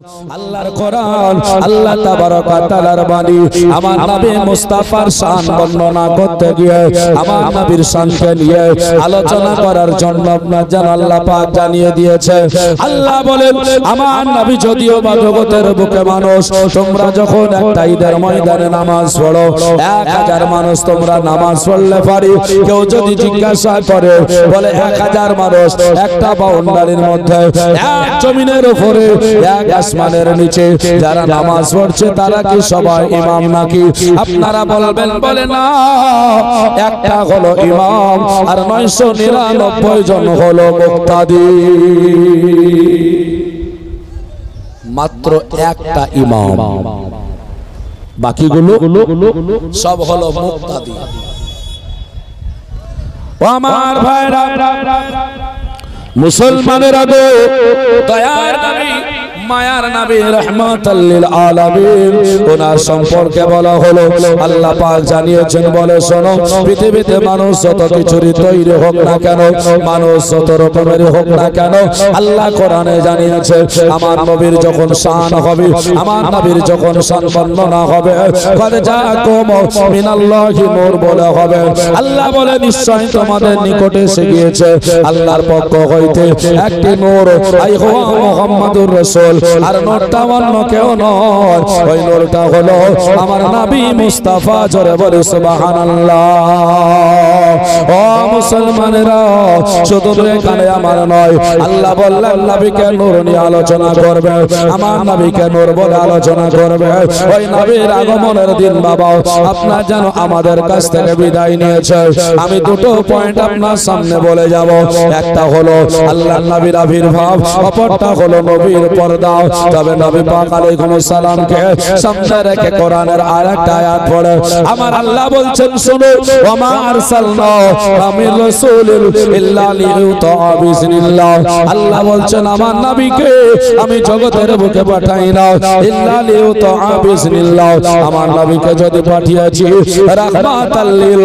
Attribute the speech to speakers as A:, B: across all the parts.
A: আল্লাহর কোরআন আল্লাহ তাবারক ওয়া তাআলার বাণী আমার নবী মুস্তাফার শান বর্ণনা করতে গিয়ে আমার নবীর শানকে নিয়ে আলোচনা করার জন্য আপনার আল্লাহ পাক জানিয়ে দিয়েছে। আল্লাহ বলেন আমার নবী যদিও বা জগতের বুকে মানুষ, তোমরা যখন একটা ঈদের ময়দানে নামাজ পড়ো 1000 মানুষ তোমরা নামাজ পড়লে পারি। কেউ যদি জিজ্ঞাসা করে বলে 1000 মানুষ একটা বাউন্ডারির মধ্যে এক জমিনের উপরে এক আসমানের নিচে যারা নামাজ পড়ছে তারা কি সবাই ইমাম নাকি? আপনারা বলবেন বলে না, একটা হলো ইমাম আর 999 জন হলো মুক্তাদি। মাত্র একটা ইমাম, বাকিগুলো সব হলো মুক্তাদি। ও আমার ভাইরা মুসলমানেরা গো, দয়ার নবী মায়ার নবী রাহমাতাল লিল আলামিন ওনার সম্পর্কে বলা হলো আল্লাহ পাক জানিয়েছেন বলে শোনো, পৃথিবীতে মানুষ যত কিছুরই তৈরি হোক না কেন, মানুষ যত রকমের হোক না কেন, আল্লাহ কোরআনে জানিয়েছে আমার নবীর যখন শান হবে, আমার নবীর যখন শান বর্ণনা হবে, কদ জাআকুম মিনাল্লাহি নূর বলা হবে। আল্লাহ বলে নিশ্চয় তোমাদের নিকটে এসে গিয়েছে আল্লাহর পক্ষ হইতে একটি নূর, আই হুয়া মুহাম্মাদুর রাসূল। আর নূরটা অন্য কেউ নয়, ওই নূরটা হলো আমার নবী মুস্তাফা। জোরে বলে সুবহানাল্লাহ। ও মুসলমানেরা, শুধু এখানে আমার নয়, আল্লাহ বললেন নবীকে নূর নিয়ে আলোচনা করবে, আমার নবীকে নূর বলে আলোচনা করবে। ওই নবীর আগমনের দিন বাবা আপনার যেন আমাদের কাছ থেকে বিদায় নিয়েছে। আমি দুটো পয়েন্ট আপনার সামনে বলে যাব। একটা হলো আল্লাহর নবীর আবির্ভাব, অপরটা হলো নবীর পর্দা। তবে নবী পাক আলাইহিস সালামকে সামনে রেখে কোরআনের আরেকটা আয়াত পড়ে আমার আল্লাহ বলছেন শুনো, ওয়া মা আরসালনা মির রাসূলিন ইল্লা লিইউতা বিইজনিল্লাহ। আল্লাহ বলছেন আমার নবীকে আমি জগতের বুকে পাঠাই না ইল্লা লিইউতা বিইজনিল্লাহ। আমার নবীকে যদি পাঠিয়েছি রাহমাতাল লিল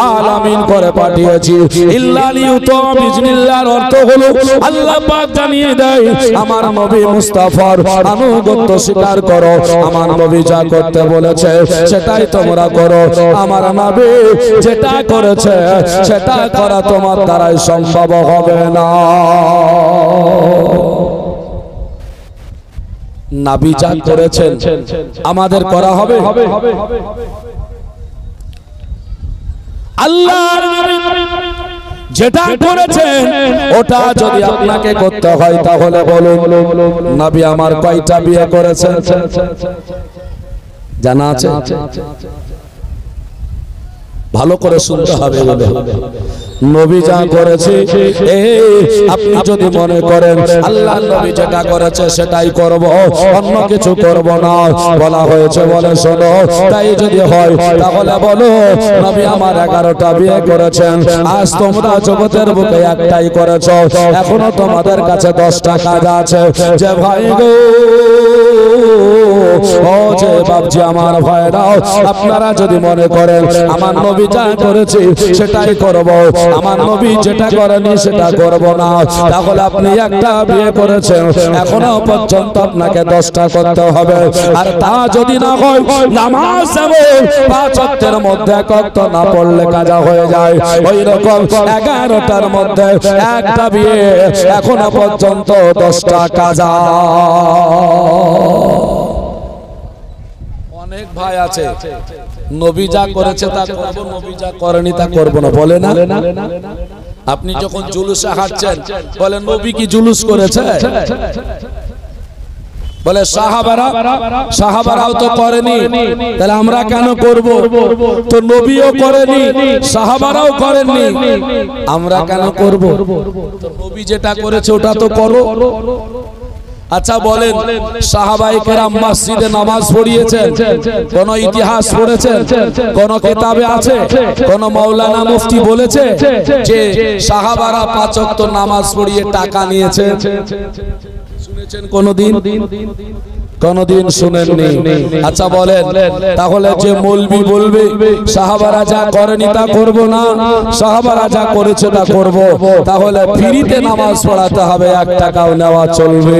A: আলামিন করে পাঠিয়েছি। ইল্লা লিইউতা বিইজনিল্লাহর অর্থ হলো আল্লাহ পাক জানিয়ে দেয় আমার নবী মুস্তাফার আনুগত্য স্বীকার করো, আমার নবী যা করতে বলেছে সেটাই তোমরা করো। আমার নবী যেটা করেছে সেটা করা তোমার দ্বারাই সম্ভব হবে না। নবী যা করেছেন আমাদের করা হবে। আল্লাহর নবী যেটা করেছেন ওটা যদি আপনাকে করতে হয় তাহলে বলুন নবী আমার কয়টা বিয়ে করেছেন জানা আছে? ভালো করে শুনতে হবে। নবী যা করেছে আপনি যদি মনে করেন আল্লাহ নবী যেটা করেছে সেটাই করব, অন্য কিছু করব না, বলা হয়েছে বলে শোনো। তাই যদি হয় তাহলে বলো নবী আমার 11টা বিয়ে করেছেন, আজ তোমরা জগতের বুকে একটাই করেছ, এখনো তোমাদের কাছে 10টা কাজ আছে। যে ভাই গো, ও যে বাপজি আমার ভাইরাও, আপনারা যদি মনে করেন আমার নবী যা করেছে সেটাই করব, আমার নবী যেটা করেনি সেটা করব না, তাহলে আপনি একটা বিয়ে করেছেন, এখনো পর্যন্ত আপনাকে 10টা করতে হবে। আর তা যদি না হয় নামাজ যেমন 5 ওয়াক্তের মধ্যে এক ওয়াক্ত না পড়লে কাজা হয়ে যায়, ওই রকম 11টার মধ্যে একটা বিয়ে, এখনো পর্যন্ত 10টা কাজা। অনেক ভাই আছে নবী যা করেছে তা করব, নবী যা করেনি তা করব না, বলে না। আপনি যখন জুলুসে হাঁটছেন বলেন নবী কি জুলুস করেছে? বলে সাহাবারাও তো করেনি, তাহলে আমরা কেন করব? তো নবীও করেনি, সাহাবারাও করেননি, আমরা কেন করব? তো নবী যেটা করেছে ওটা তো করো। আচ্ছা বলেন, সাহাবায়ে কেরাম মসজিদে নামাজ পড়িয়েছেন, কোন ইতিহাস পড়েছেন? কোন কিতাবে আছে? কোন মাওলানা মুফতি বলেছে যে সাহাবারা 5 ওয়াক্ত নামাজ পড়িয়ে টাকা নিয়েছে? শুনেছেন কোনদিন? কোনদিন শুনেননি। আচ্ছা বলেন, তাহলে যে মৌলবি বলবে সাহাবারা যা করেনি তা করব না, সাহাবারা যা করেছে তা করব, তাহলে ফ্রিতে নামাজ পড়াতে হবে, 1 টাকাও নেওয়া চলবে?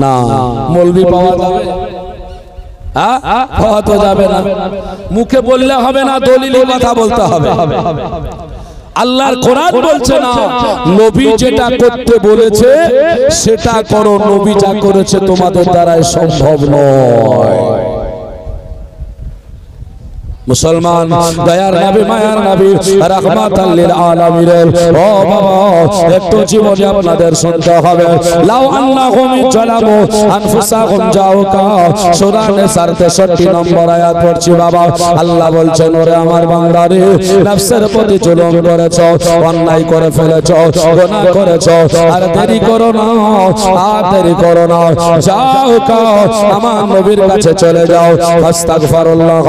A: না, মৌলবি পাওয়া যাবে? পাওয়া তো যাবে না। মুখে বললে হবে না, দলিলি কথা বলতে হবে। আল্লাহর কোরআন বলছে না, নবী যেটা করতে বলেছে সেটা করো, নবী যা করেছে তোমাদের দ্বারাই সম্ভব নয়। মুসলমান দয়ার নবী, মায়ার নবী, রাহমাতাল লিল আলামিন। ও বাবা, একটু জীবনে আপনাদের শুনতে হবে। লাউ আন্নাহুম জালামু আনফুসাহুম জাউকা, সূরা নিসার 63 নম্বর আয়াত পড়ছি বাবা। আল্লাহ বলছেন, ওরে আমার বান্দারে, নফসের প্রতি জুলুম করেছো, অন্যায় করে ফেলেছো, গুনাহ করেছো, আর দেরি করো না, আর দেরি করো না, জাউকা, আমার নবীর কাছে চলে যাও, আস্তাগফিরুল্লাহ,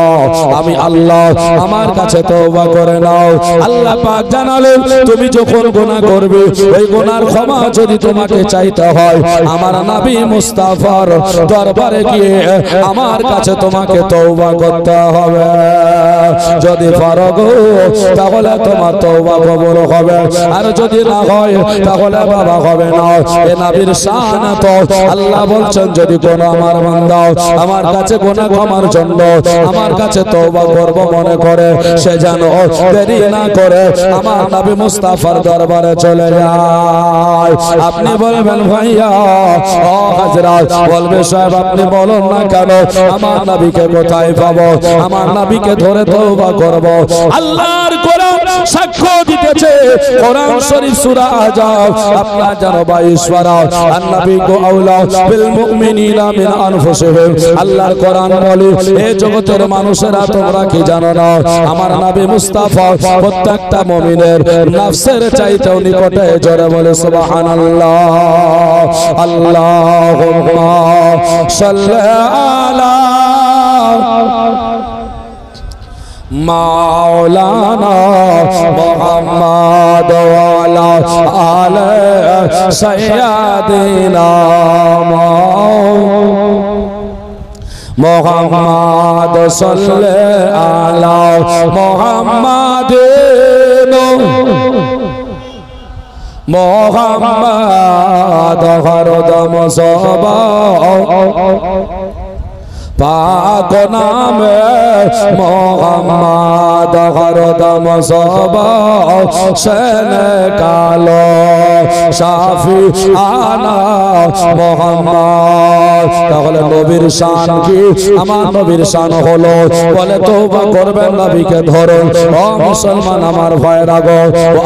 A: আমি আল্লাহ আমার কাছে তওবা করে নাও। আল্লাহ পাক জানালেন, তুমি যখন গুনাহ করবে, ওই গুনার ক্ষমা যদি তোমাকে চাইতে হয়, আমার নবী মুস্তাফার দরবারে গিয়ে আমার কাছে তোমাকে তওবা করতে হবে। যদি পারো গো, তাহলে তোমার তওবা কবুল হবে, আর যদি না হয় তাহলে বাবা হবে না। এ নবীর শান তো। আল্লাহ বলছেন, যদি কোন আমার বান্দা আমার কাছে গুনাহ ক্ষমার জন্য আমার কাছে তওবা করব মনে করে, সে যেন দেরি না করে আমার নবী মুস্তাফার দরবারে চলে যায়। আপনি বলবেন, ভাইয়া ও হযরত, বলবে সাহেব আপনি বলুন না কেন, আমার নবীকে কোথায় পাবো, আমার নবীকে ধরে তওবা করব। আল্লাহর কোরআন সাক্ষ্য দিতেছে, কোরআন শরীফ সূরা আহজাব আপনার জানো 22 পারা, আন-নবী কো আওলা বিল মুমিনিনা মিন আনফুসিহিম। আল্লাহর কোরআন বলে, এই জগতের মানুষেরা তোমরা কি জানো না, আমার নবী মুস্তাফা প্রত্যেকটা মুমিনের নফসের চাইতেও নিকটে। জোরে বলে সুবহানাল্লাহ। আল্লাহুম্মা সাল্লি আলা মাওলানা মুহাম্মদ ওয়া আলা আলি সাইয়্যিদিনা মুহাম্মদ সাল্লি আলা মুহাম্মাদিন মুহাম্মদ হরদম সবা পাক নামে মুহাম্মদ হরদম সবা সেনে কালো শাফি আনা মুহাম্মদ। তাহলে নবীর শান কি? আমার নবীর শান হলো, বলে তওবা করবেন নবীকে ধরুন। ও মুসলমান আমার ভাইরা গো,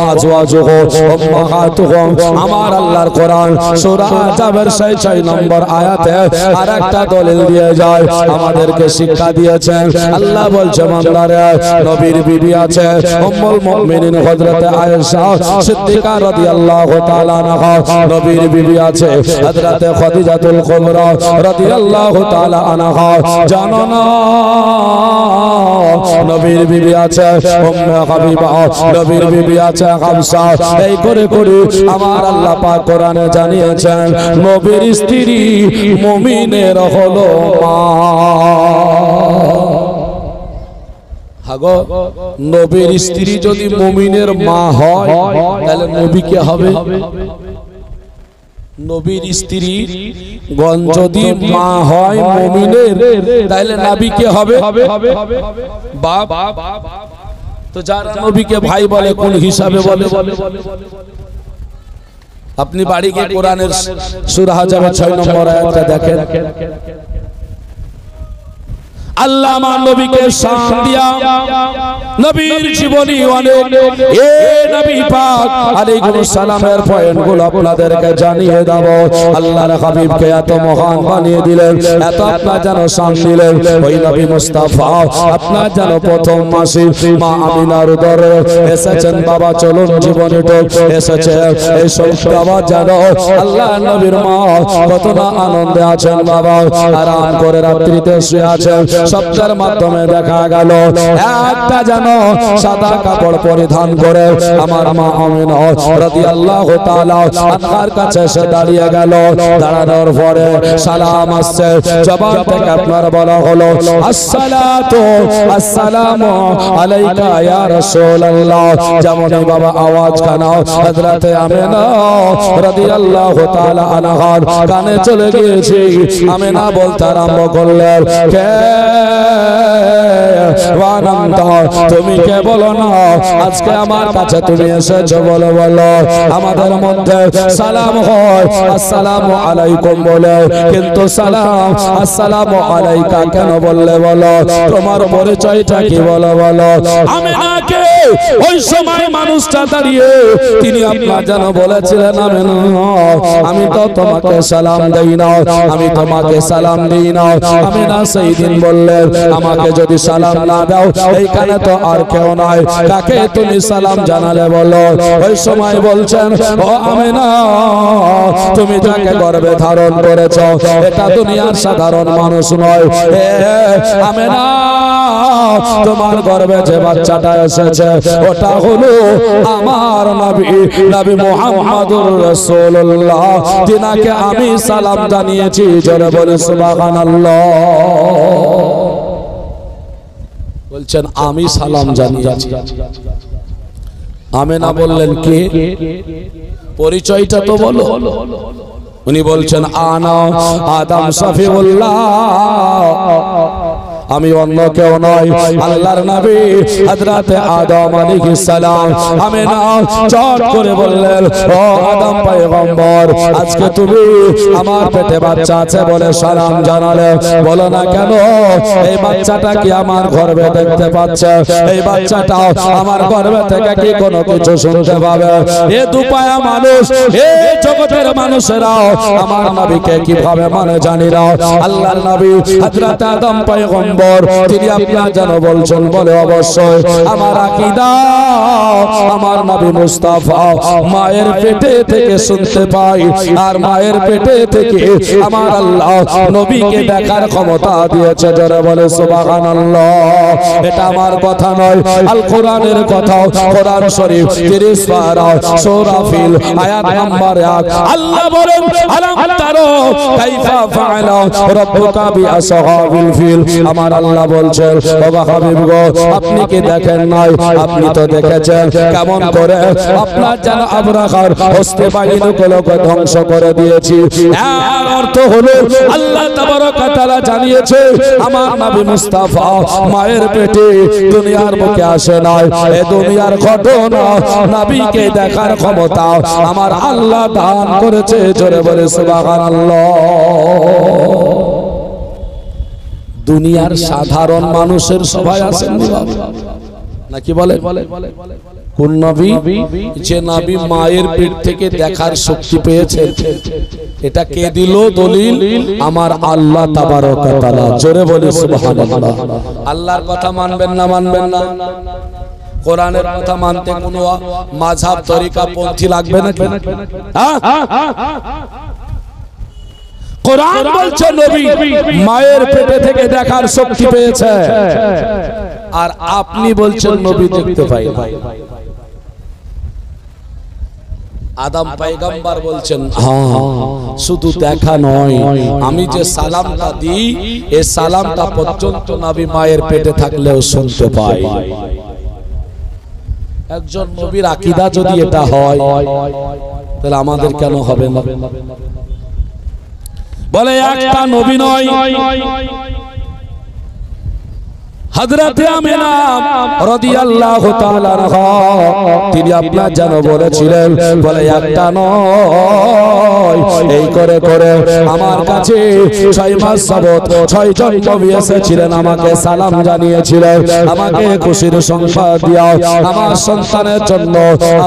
A: আজওয়াজুহু উম্মাহাতুহুম, আমার আল্লাহর কোরআন সূরা আহজাবের 6 নম্বর আয়াতে আরেকটা দলিল দিয়ে যায়, আমাদেরকে শিক্ষা দিয়েছেন। আল্লাহ বলছে, বান্দারে, নবীর বিবি আছে উম্মুল মুমিনিন হযরত আয়েশা সিদ্দিকা রাদিয়াল্লাহু তাআলা আনহা, নবীর বিবি আছে হযরত খাদিজাতুল কুবরা রাদিয়াল্লাহু তাআলা আনহা। জানো না, নবীর বিবি আছে উম্মে হাবিবা, নবীর বিবি আছে হাফসা। এই করে করে আমার আল্লাহ পাক কোরআনে জানিয়েছেন, নবীর স্ত্রী মুমিনের হলো মা। হাগো, নবীর স্ত্রী যদি মুমিনের মা হয়, তাহলে নবী কে হবে? নবীর স্ত্রী যদি মা হয় মুমিনের, তাহলে নবী কে হবে? বাপ। তো যার নবীকে ভাই বলে কোন হিসাবে বলে? আপনি বাড়ি গিয়ে কোরআনের সূরা আহজাবের 6 নম্বর আয়াতটা দেখেন। আল্লাহ আমার নবীকে শান দিয়া নবীর জীবনী অনেক এ নবী পাক আলাইহিস সালামের পয়েন্টগুলো আপনাদেরকে জানিয়ে দেব। আল্লাহর হাবিবকে এত মহান বানিয়ে দিলেন, এত আপনার যেন শান দিলেন। ওই নবী মুস্তাফা আপনার যেন প্রথম মাসে মা আমিনার উদরে এসেছেন। বাবা চলুন জীবনীটা এসেছে, এই সব যেন আল্লাহ নবীর মা কত না আনন্দে আছেন। বাবা আরাম করে রাত্রিতে শুয়ে আছেন, শব্দের মাধ্যমে দেখা গেল একটা যেন সাদা কাপড় পরিধান করে আমার মা আমিনা রাদিয়াল্লাহু তাআলা আনহার কাছে এসে দাঁড়িয়ে গেল। দাঁড়ানোর পরে সালাম আসছে, জবান থেকে আপনার বলা হলো আসসালাতু আসসালামু আলাইকা ইয়া রাসূলুল্লাহ। যেমন বাবা আওয়াজ কানাও হযরত আমিনা রাদিয়াল্লাহু তাআলা আনহার কানে চলে গিয়েছে। আমিনা বলতে আরম্ভ করলেন, কে ওয়ানান্তা, তুমি কে বলো না, আজকে আমার কাছে তুমি এসেছো, বলো বলো। আমাদের মধ্যে সালাম হয় আসসালামু আলাইকুম বলে, কিন্তু সালাম আসসালামু আলাইকা কেন বললে বলো? তোমার পরিচয়টা কি বলো বলো? আমিনাকে ওই সময় মানুষটা দাঁড়িয়ে তিনি আপনার যেন বলেছিলেন, আমিনা আমি তো তোমাকে সালাম দেই না, আমি তোমাকে সালাম দিই না। আমিনা সেই দিন বললেন, আমাকে যদি সালাম না দাও এইখানে তো আর কেউ নাই, কাকে তুমি সালাম জানালে বলো? ওই সময় বলছেন, ও আমিনা তুমি যাকে গর্ভে ধারণ করেছো এটা দুনিয়ার সাধারণ মানুষ নয়। আমিনা তোমার গর্ভে যে বাচ্চাটা এসেছে ওটা হলো আমার নবী, নবী মুহাম্মদুর রাসূলুল্লাহ, যিনাকে আমি সালাম জানিয়েছি। জোরে বলে সুবহানাল্লাহ। বলছেন আমি সালাম জানিয়েছি। আমিনা বললেন, কে? পরিচয়টা তো বলো। উনি বলছেন, আনা আদম সফিউল্লাহ, আমি অন্য কেউ নয়, আল্লাহর নবী হযরত আদম আলাইহিস সালাম। আমিনা চট করে বললেন, ও আদম পয়গম্বর, আজকে তুমি আমার পেটে বাচ্চা আছে বলে সালাম জানালে, বলো না কেন এই বাচ্চাটা কি আমার গর্ভে দেখতে পাচ্ছে? এই বাচ্চাটা আমার গর্ভে থেকে কি কোনো কিছু শুনতে পাবে? এ দুপায়া মানুষ, এই জগতের মানুষেরাও আমার নবীকে কিভাবে মানে জানি না। আল্লাহর নবী হযরত আদম পয়গম্বর তিনি আপনার যেন বলছেন, বলে অবশ্যই আমার আকীদা আমার নবী মুস্তাফা মায়ের পেটে থেকে শুনতে পাই, আর মায়ের পেটে থেকে আমার আল্লাহ নবীকে দেখার ক্ষমতা দিয়েছে। জোরে বলে সুবহানাল্লাহ। এটা আমার কথা নয়, আল কোরআনের কথা। কোরআন শরীফ 30 পারা সূরা ফিল আয়াত নাম্বার 1 আল্লাহ বলেন, আলাম তারা কাইফা ফাআলা রাব্বুকা বিআসহাবিল ফিল। আমার আল্লাহ বলছেন, বাবা হাবিব গো, আপনি কি দেখেন নাই? আপনি তো দেখেছেন কেমন করে আপনার যেন আবরাকার হস্তে বাহিনীগুলোকে ধ্বংস করে দিয়েছি। এর অর্থ হলো আল্লাহ তাবারক ওয়া তাআলা জানিয়েছে আমার নবী মুস্তাফা মায়ের পেটে দুনিয়ার মুখে আসে নাই। এই দুনিয়ার ঘটনা নবীকে দেখার ক্ষমতা আমার আল্লাহ দান করেছে। জোরে বলে সুবহানাল্লাহ। দুনিয়ার সাধারণ মানুষের সবাই আছেন নাকি বলে? কোন নবী? যে নবী মায়ের পেট থেকে দেখার শক্তি পেয়েছে। এটা কে দিল দলিল? আমার আল্লাহ তাবারক ওয়া তাআলা। জোরে বলে সুবহানাল্লাহ। আল্লাহর কথা মানবেন না মানবেন না? কোরআনের কথা মানতে কোনো মাযহাব তরিকা পন্থী লাগবে নাকি? কোরআন বলছে নবী মায়ের পেটে থেকে দেখার শক্তি পেয়েছে, আর আপনি বলছেন নবী দেখতে পাই না। আদম পয়গম্বর বলছেন, হ্যাঁ শুধু দেখা নয়, আমি যে সালামটা দিই এই সালামটা পর্যন্ত নবী মায়ের পেটে থাকলেও শুনতে পাই। একজন নবীর আকীদা যদি এটা হয় তাহলে আমাদের কেন হবে না? বলে একটা নবী নয়, হযরতে আমিনা রাদিয়াল্লাহু তাআলা আনহা তিনি আপনার যেন বলেছিলেন, বলে একটা নয়, এই করে করে আমার কাছে 6 মাস যাবত 6 জন নবী এসেছিলেন, আমাকে সালাম জানিয়েছিলেন, আমাকে খুশির সংবাদ দিয়া আমার সন্তানের জন্য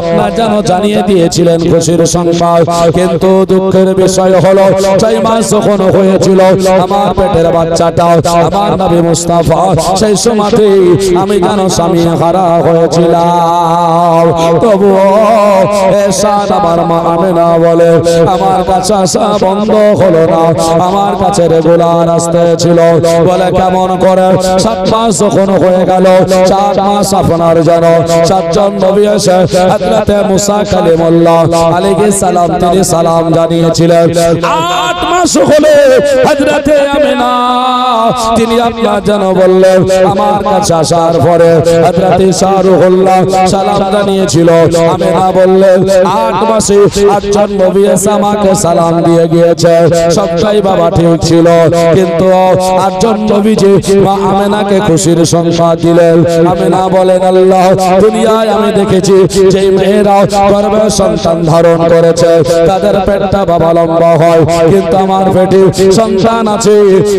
A: আপনার যেন জানিয়ে দিয়েছিলেন খুশির সংবাদ। কিন্তু দুঃখের বিষয় হলো 6 মাস যখন হয়েছিল আমার পেটের বাচ্চাটা আমার নবী মুস্তাফা সেই সময়তে আমি যেন স্বামী হারা হয়েছিলাম, তবুও এরশাদ আমার মা আমেনা বলে আমার কাছে আসা বন্ধ হলো না, আমার কাছে রেগুলার আসতে ছিল। বলে কেমন করে? 7 মাস যখন হয়ে গেল, 4 মাস আপনার যেন 7 জন নবী এসে হযরতে মুসা কালিমুল্লাহ আলাইহিস সালাম তিনি সালাম জানিয়েছিলেন। 8 মাস হলে হযরতে আমেনা তিনি আপনার যেন বললেন আমার কাছে আসার পরে হযরতে শাহরুহুল্লাহ সালাম জানিয়েছিল। আমেনা বললেন 8 মাসে 8 জন নবী এসে আমাকে সালাম দিয়ে গিয়েছে, সবটাই বাবা ঠিক ছিল, কিন্তু 8 জন নবীজি মা আমেনাকে খুশির সংবাদ দিলেন। আমেনা বলেন আল্লাহ দুনিয়ায় আমি দেখেছি যে মেয়েরা গর্ভে সন্তান ধারণ করেছে তাদের পেটটা বাবা লম্বা হয়, কিন্তু আমার পেটে সন্তান আছে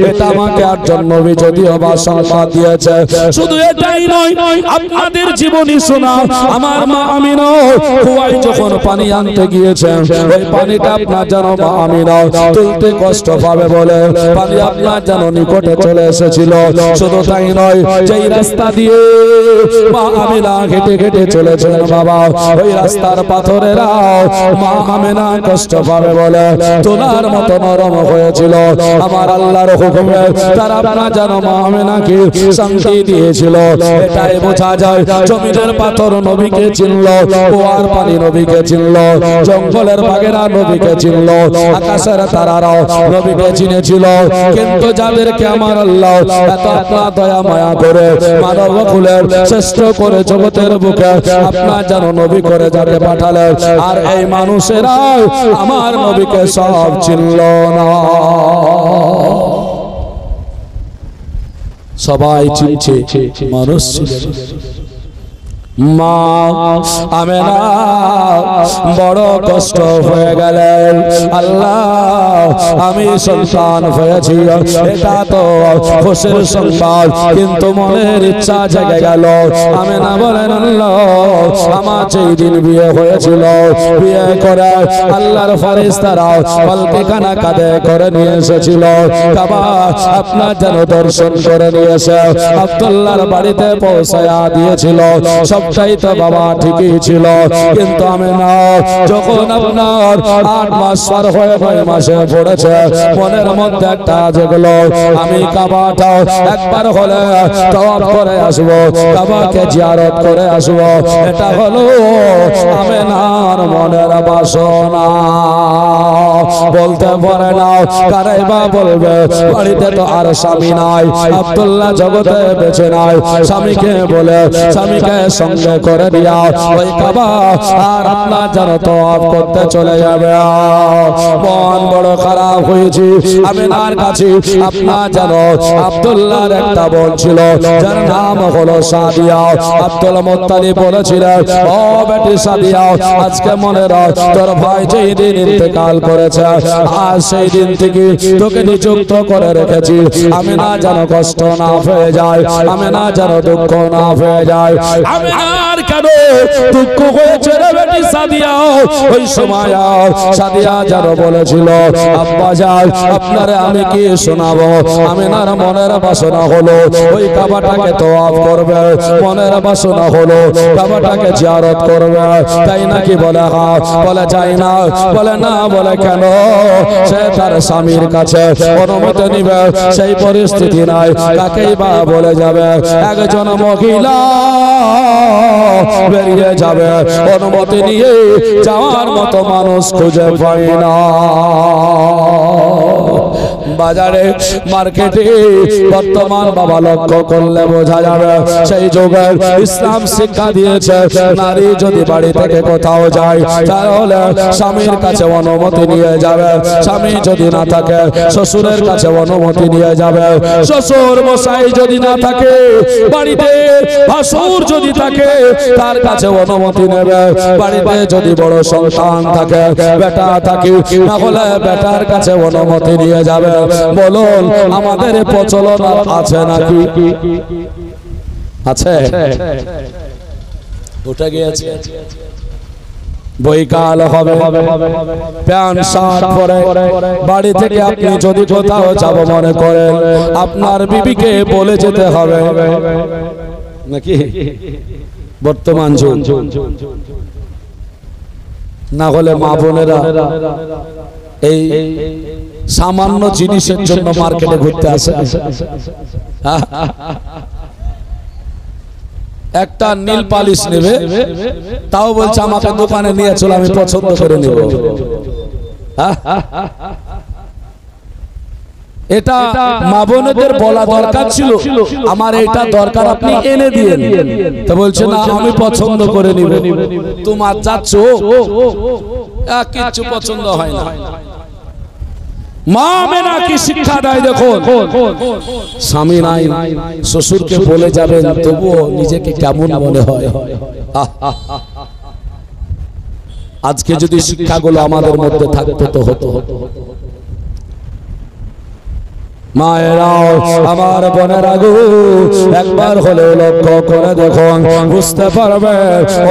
A: এটা আমাকে 8 জন নবী যদিও বা সংবাদ দিয়েছে। শুধু এটাই নয়, আপনাদের জীবনী শোনা আমার মা আমিনা কুয়ায় যখন পানি আনতে গিয়েছেন ওই পানিটা আপনার যেন মা আমিনা তুলতে কষ্ট পাবে বলে পানি আপনার যেন নিকটে চলে এসেছিল। শুধু তাই নয়, যেই রাস্তা দিয়ে মা আমিনা হেঁটে হেঁটে চলেছেন বাবা ওই রাস্তার পাথরেরা মা আমিনা কষ্ট পাবে বলে তোলার মতো নরম হয়েছিল। আমার আল্লাহর হুকুমে তারা আপনার যেন মা আমিনাকে শান্তি দিয়েছিল। এটাই বোঝা যায় জমিনের পাথর নবীকে চিনল, কুয়ার পানি নবীকে চিনল, জঙ্গলের বাঘেরা নবীকে চিনল, আকাশের তারারাও নবীকে চিনেছিল। কিন্তু যাদেরকে আমার আল্লাহ এত আপনার দয়া মায়া করে মানব কুলের শ্রেষ্ঠ করে জগতের বুকে আপনার যেন নবী করে যাকে পাঠালেন, আর এই মানুষেরা আমার নবীকে সব চিনল না। সবাই চিনছে, মানুষ ছিলেন। মা আমেনা বড় কষ্ট হয়ে গেলেন, আল্লাহ আমি সন্তান হয়েছি এটা তো খুশির সংবাদ, কিন্তু মনের ইচ্ছা জেগে গেল। আমেনা বলেন আল্লাহ আমার যেই দিন বিয়ে হয়েছিল বিয়ে করে আল্লাহর ফেরেশতারা পালকি খানা কাঁধে করে নিয়ে এসেছিল, কাবা আপনার যেন দর্শন করে নিয়ে এসে আব্দুল্লাহর বাড়িতে পৌঁছায়া দিয়েছিল। সবটাই তো বাবা ঠিকই ছিল, কিন্তু আমেনা যখন আপনার 8 মাস পার হয়ে 9 মাসে পড়েছে মনের মধ্যে একটা জেগলো আমি কাবাটা একবার হলে তওয়াফ করে আসবো, কাবাকে জিয়ারত করে আসবো। এটা হলো আমেনার মনের বাসনা। বলতে পারে না কারাই বা বলবে বাড়িতে তো আর স্বামী নাই, আব্দুল্লাহ জগতে বেঁচে নাই, স্বামীকে বলে স্বামীকে সঙ্গে করে দিয়া ওই কাবা আর আপনার যেন তওয়াফ করতে চলে যাবে। মন বড় খারাপ হয়েছে আমিনার কাছে। আপনার যেন আব্দুল্লাহর একটা বোন ছিল যার নাম হলো সাদিয়া। আব্দুল মুত্তালিব বলেছিলেন ও বেটি সাদিয়া আজকে মনে রাখ তোর ভাই যেই দিন ইন্তেকাল করেছে আজ সেই দিন থেকে তোকে নিযুক্ত করে রেখেছি, আমিনা যেন কষ্ট না হয়ে যায়, আমিনা যেন দুঃখ না হয়ে যায়। আমিনার কেন দুঃখ হয়েছে রে বেটি সাদিয়া? ওই সময় সাদিয়া যেন বলেছিল আব্বা যান আপনারে আমি কি শোনাবো, আমিনার মনের বাসনা হলো ওই কাবাটাকে তওয়াফ করবে, মনের বাসনা হলো কাবাটাকে জিয়ারত করবে। তাই নাকি? বলে হ্যাঁ। বলে যাই না? বলে না। বলে কেন? সে তার স্বামীর কাছে অনুমতি নিবে সেই পরিস্থিতি নাই, কাকেই বা বলে যাবে। একজন মহিলা বেরিয়ে যাবে অনুমতি নিয়ে যাওয়ার মতো মানুষ খুঁজে পায় না। বাজারে মার্কেটে বর্তমান বাবা লক্ষ্য করলে বোঝা যাবে সেই যুগে ইসলাম শিক্ষা দিয়েছে নারী যদি বাড়ি থেকে কোথাও যায় তাহলে স্বামীর কাছে অনুমতি নিয়ে যাবে, স্বামী যদি না থাকে শ্বশুরের কাছে অনুমতি নিয়ে যাবে, শ্বশুর মশাই যদি না থাকে বাড়িতে ভাসুর যদি থাকে তার কাছে অনুমতি নেবে, বাড়িতে যদি বড় সন্তান থাকে বেটা থাকে তাহলে বেটার কাছে অনুমতি নিয়ে যাবে। বলুন আমাদের প্রচলন আছে নাকি? আছে? ওটা গিয়েছে বৈকাল হবে, প্যান্ট শার্ট পরে বাড়ি থেকে আপনি যদি কোথাও যাব মনে করেন, আপনার বিবিকে বলে যেতে হবে নাকি বর্তমান যুগ, না হলে মা বোনেরা এই সামান্য জিনিসের জন্য মার্কেটে ঘুরতে আসে। একটা নীল পালিশ নেবে, তাও বলছে আমাকে দোকানে নিয়ে চলো, আমি পছন্দ করে নেব। এটা মা বোনদের বলা দরকার ছিল, আমার এটা দরকার, আপনি এনে দিয়েন। তো বলছে না, আমি পছন্দ করে নিব। তোমার যাচ্ছ কিছু পছন্দ হয় না। মা মেনা কি শিক্ষা দেয় দেখুন, স্বামী নাই শ্বশুরকে বলে যাবেন, তবুও নিজেকে কেমন মনে হয়। আজকে যদি শিক্ষাগুলো আমাদের মধ্যে থাকতো তো হতো। মায়েরাও আমার বোনেরা গো, একবার হলেও লক্ষ্য করে দেখুন, বুঝতে পারবে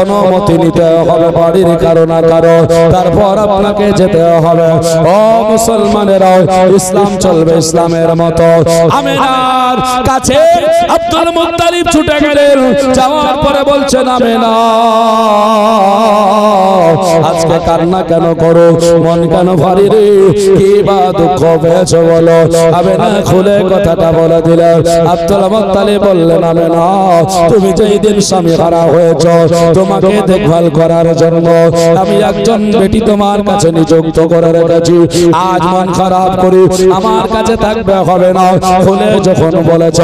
A: অনুমতি নিতে হবে বাড়ির কারো না কারো, তারপর আপনাকে যেতে হবে। ও মুসলমানেরাও, ইসলাম চলবে ইসলামের মতো। আমিনার কাছে আব্দুল মুত্তালিব ছুটে গেলেন, যাওয়ার পরে বলছেন, আমিনা আজকে কান্না কেন করো, মন কেন ভারী রে, কি বা দুঃখ পেয়েছো বলো। আমিনা খুলে কথাটা বলে দিলেন। আব্দুল মুত্তালিব বললেন, আমিনা তুমি যেই দিন স্বামী হারা হয়েছ, তোমাকে দেখভাল করার জন্য আমি একজন বেটি তোমার কাছে নিযুক্ত করে রেখেছি। আজ মন খারাপ করি, আমার কাছে থাকবে হবে না। খুলে যখন বলেছ,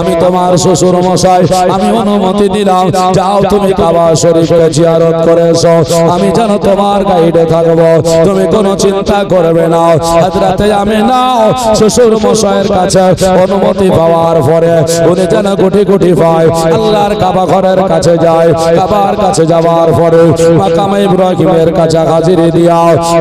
A: আমি তোমার শ্বশুর মশাই, আমি অনুমতি দিলাম, যাও তুমি কাবা শরীফে জিয়ারত করে এসো, আমি যেন তোমার গাইডে থাকবো, তুমি কোনো চিন্তা করবে না। হযরতে আমিনা শ্বশুর মশাইয়ের কাছে অনুমতি পাওয়ার পরে উনি যেন কোটি কোটি পায়, আল্লাহর কাবা ঘরের কাছে যায়। কাবার কাছে যাওয়ার পরে মাকামে ইব্রাহিমের কাছে হাজিরি দিয়া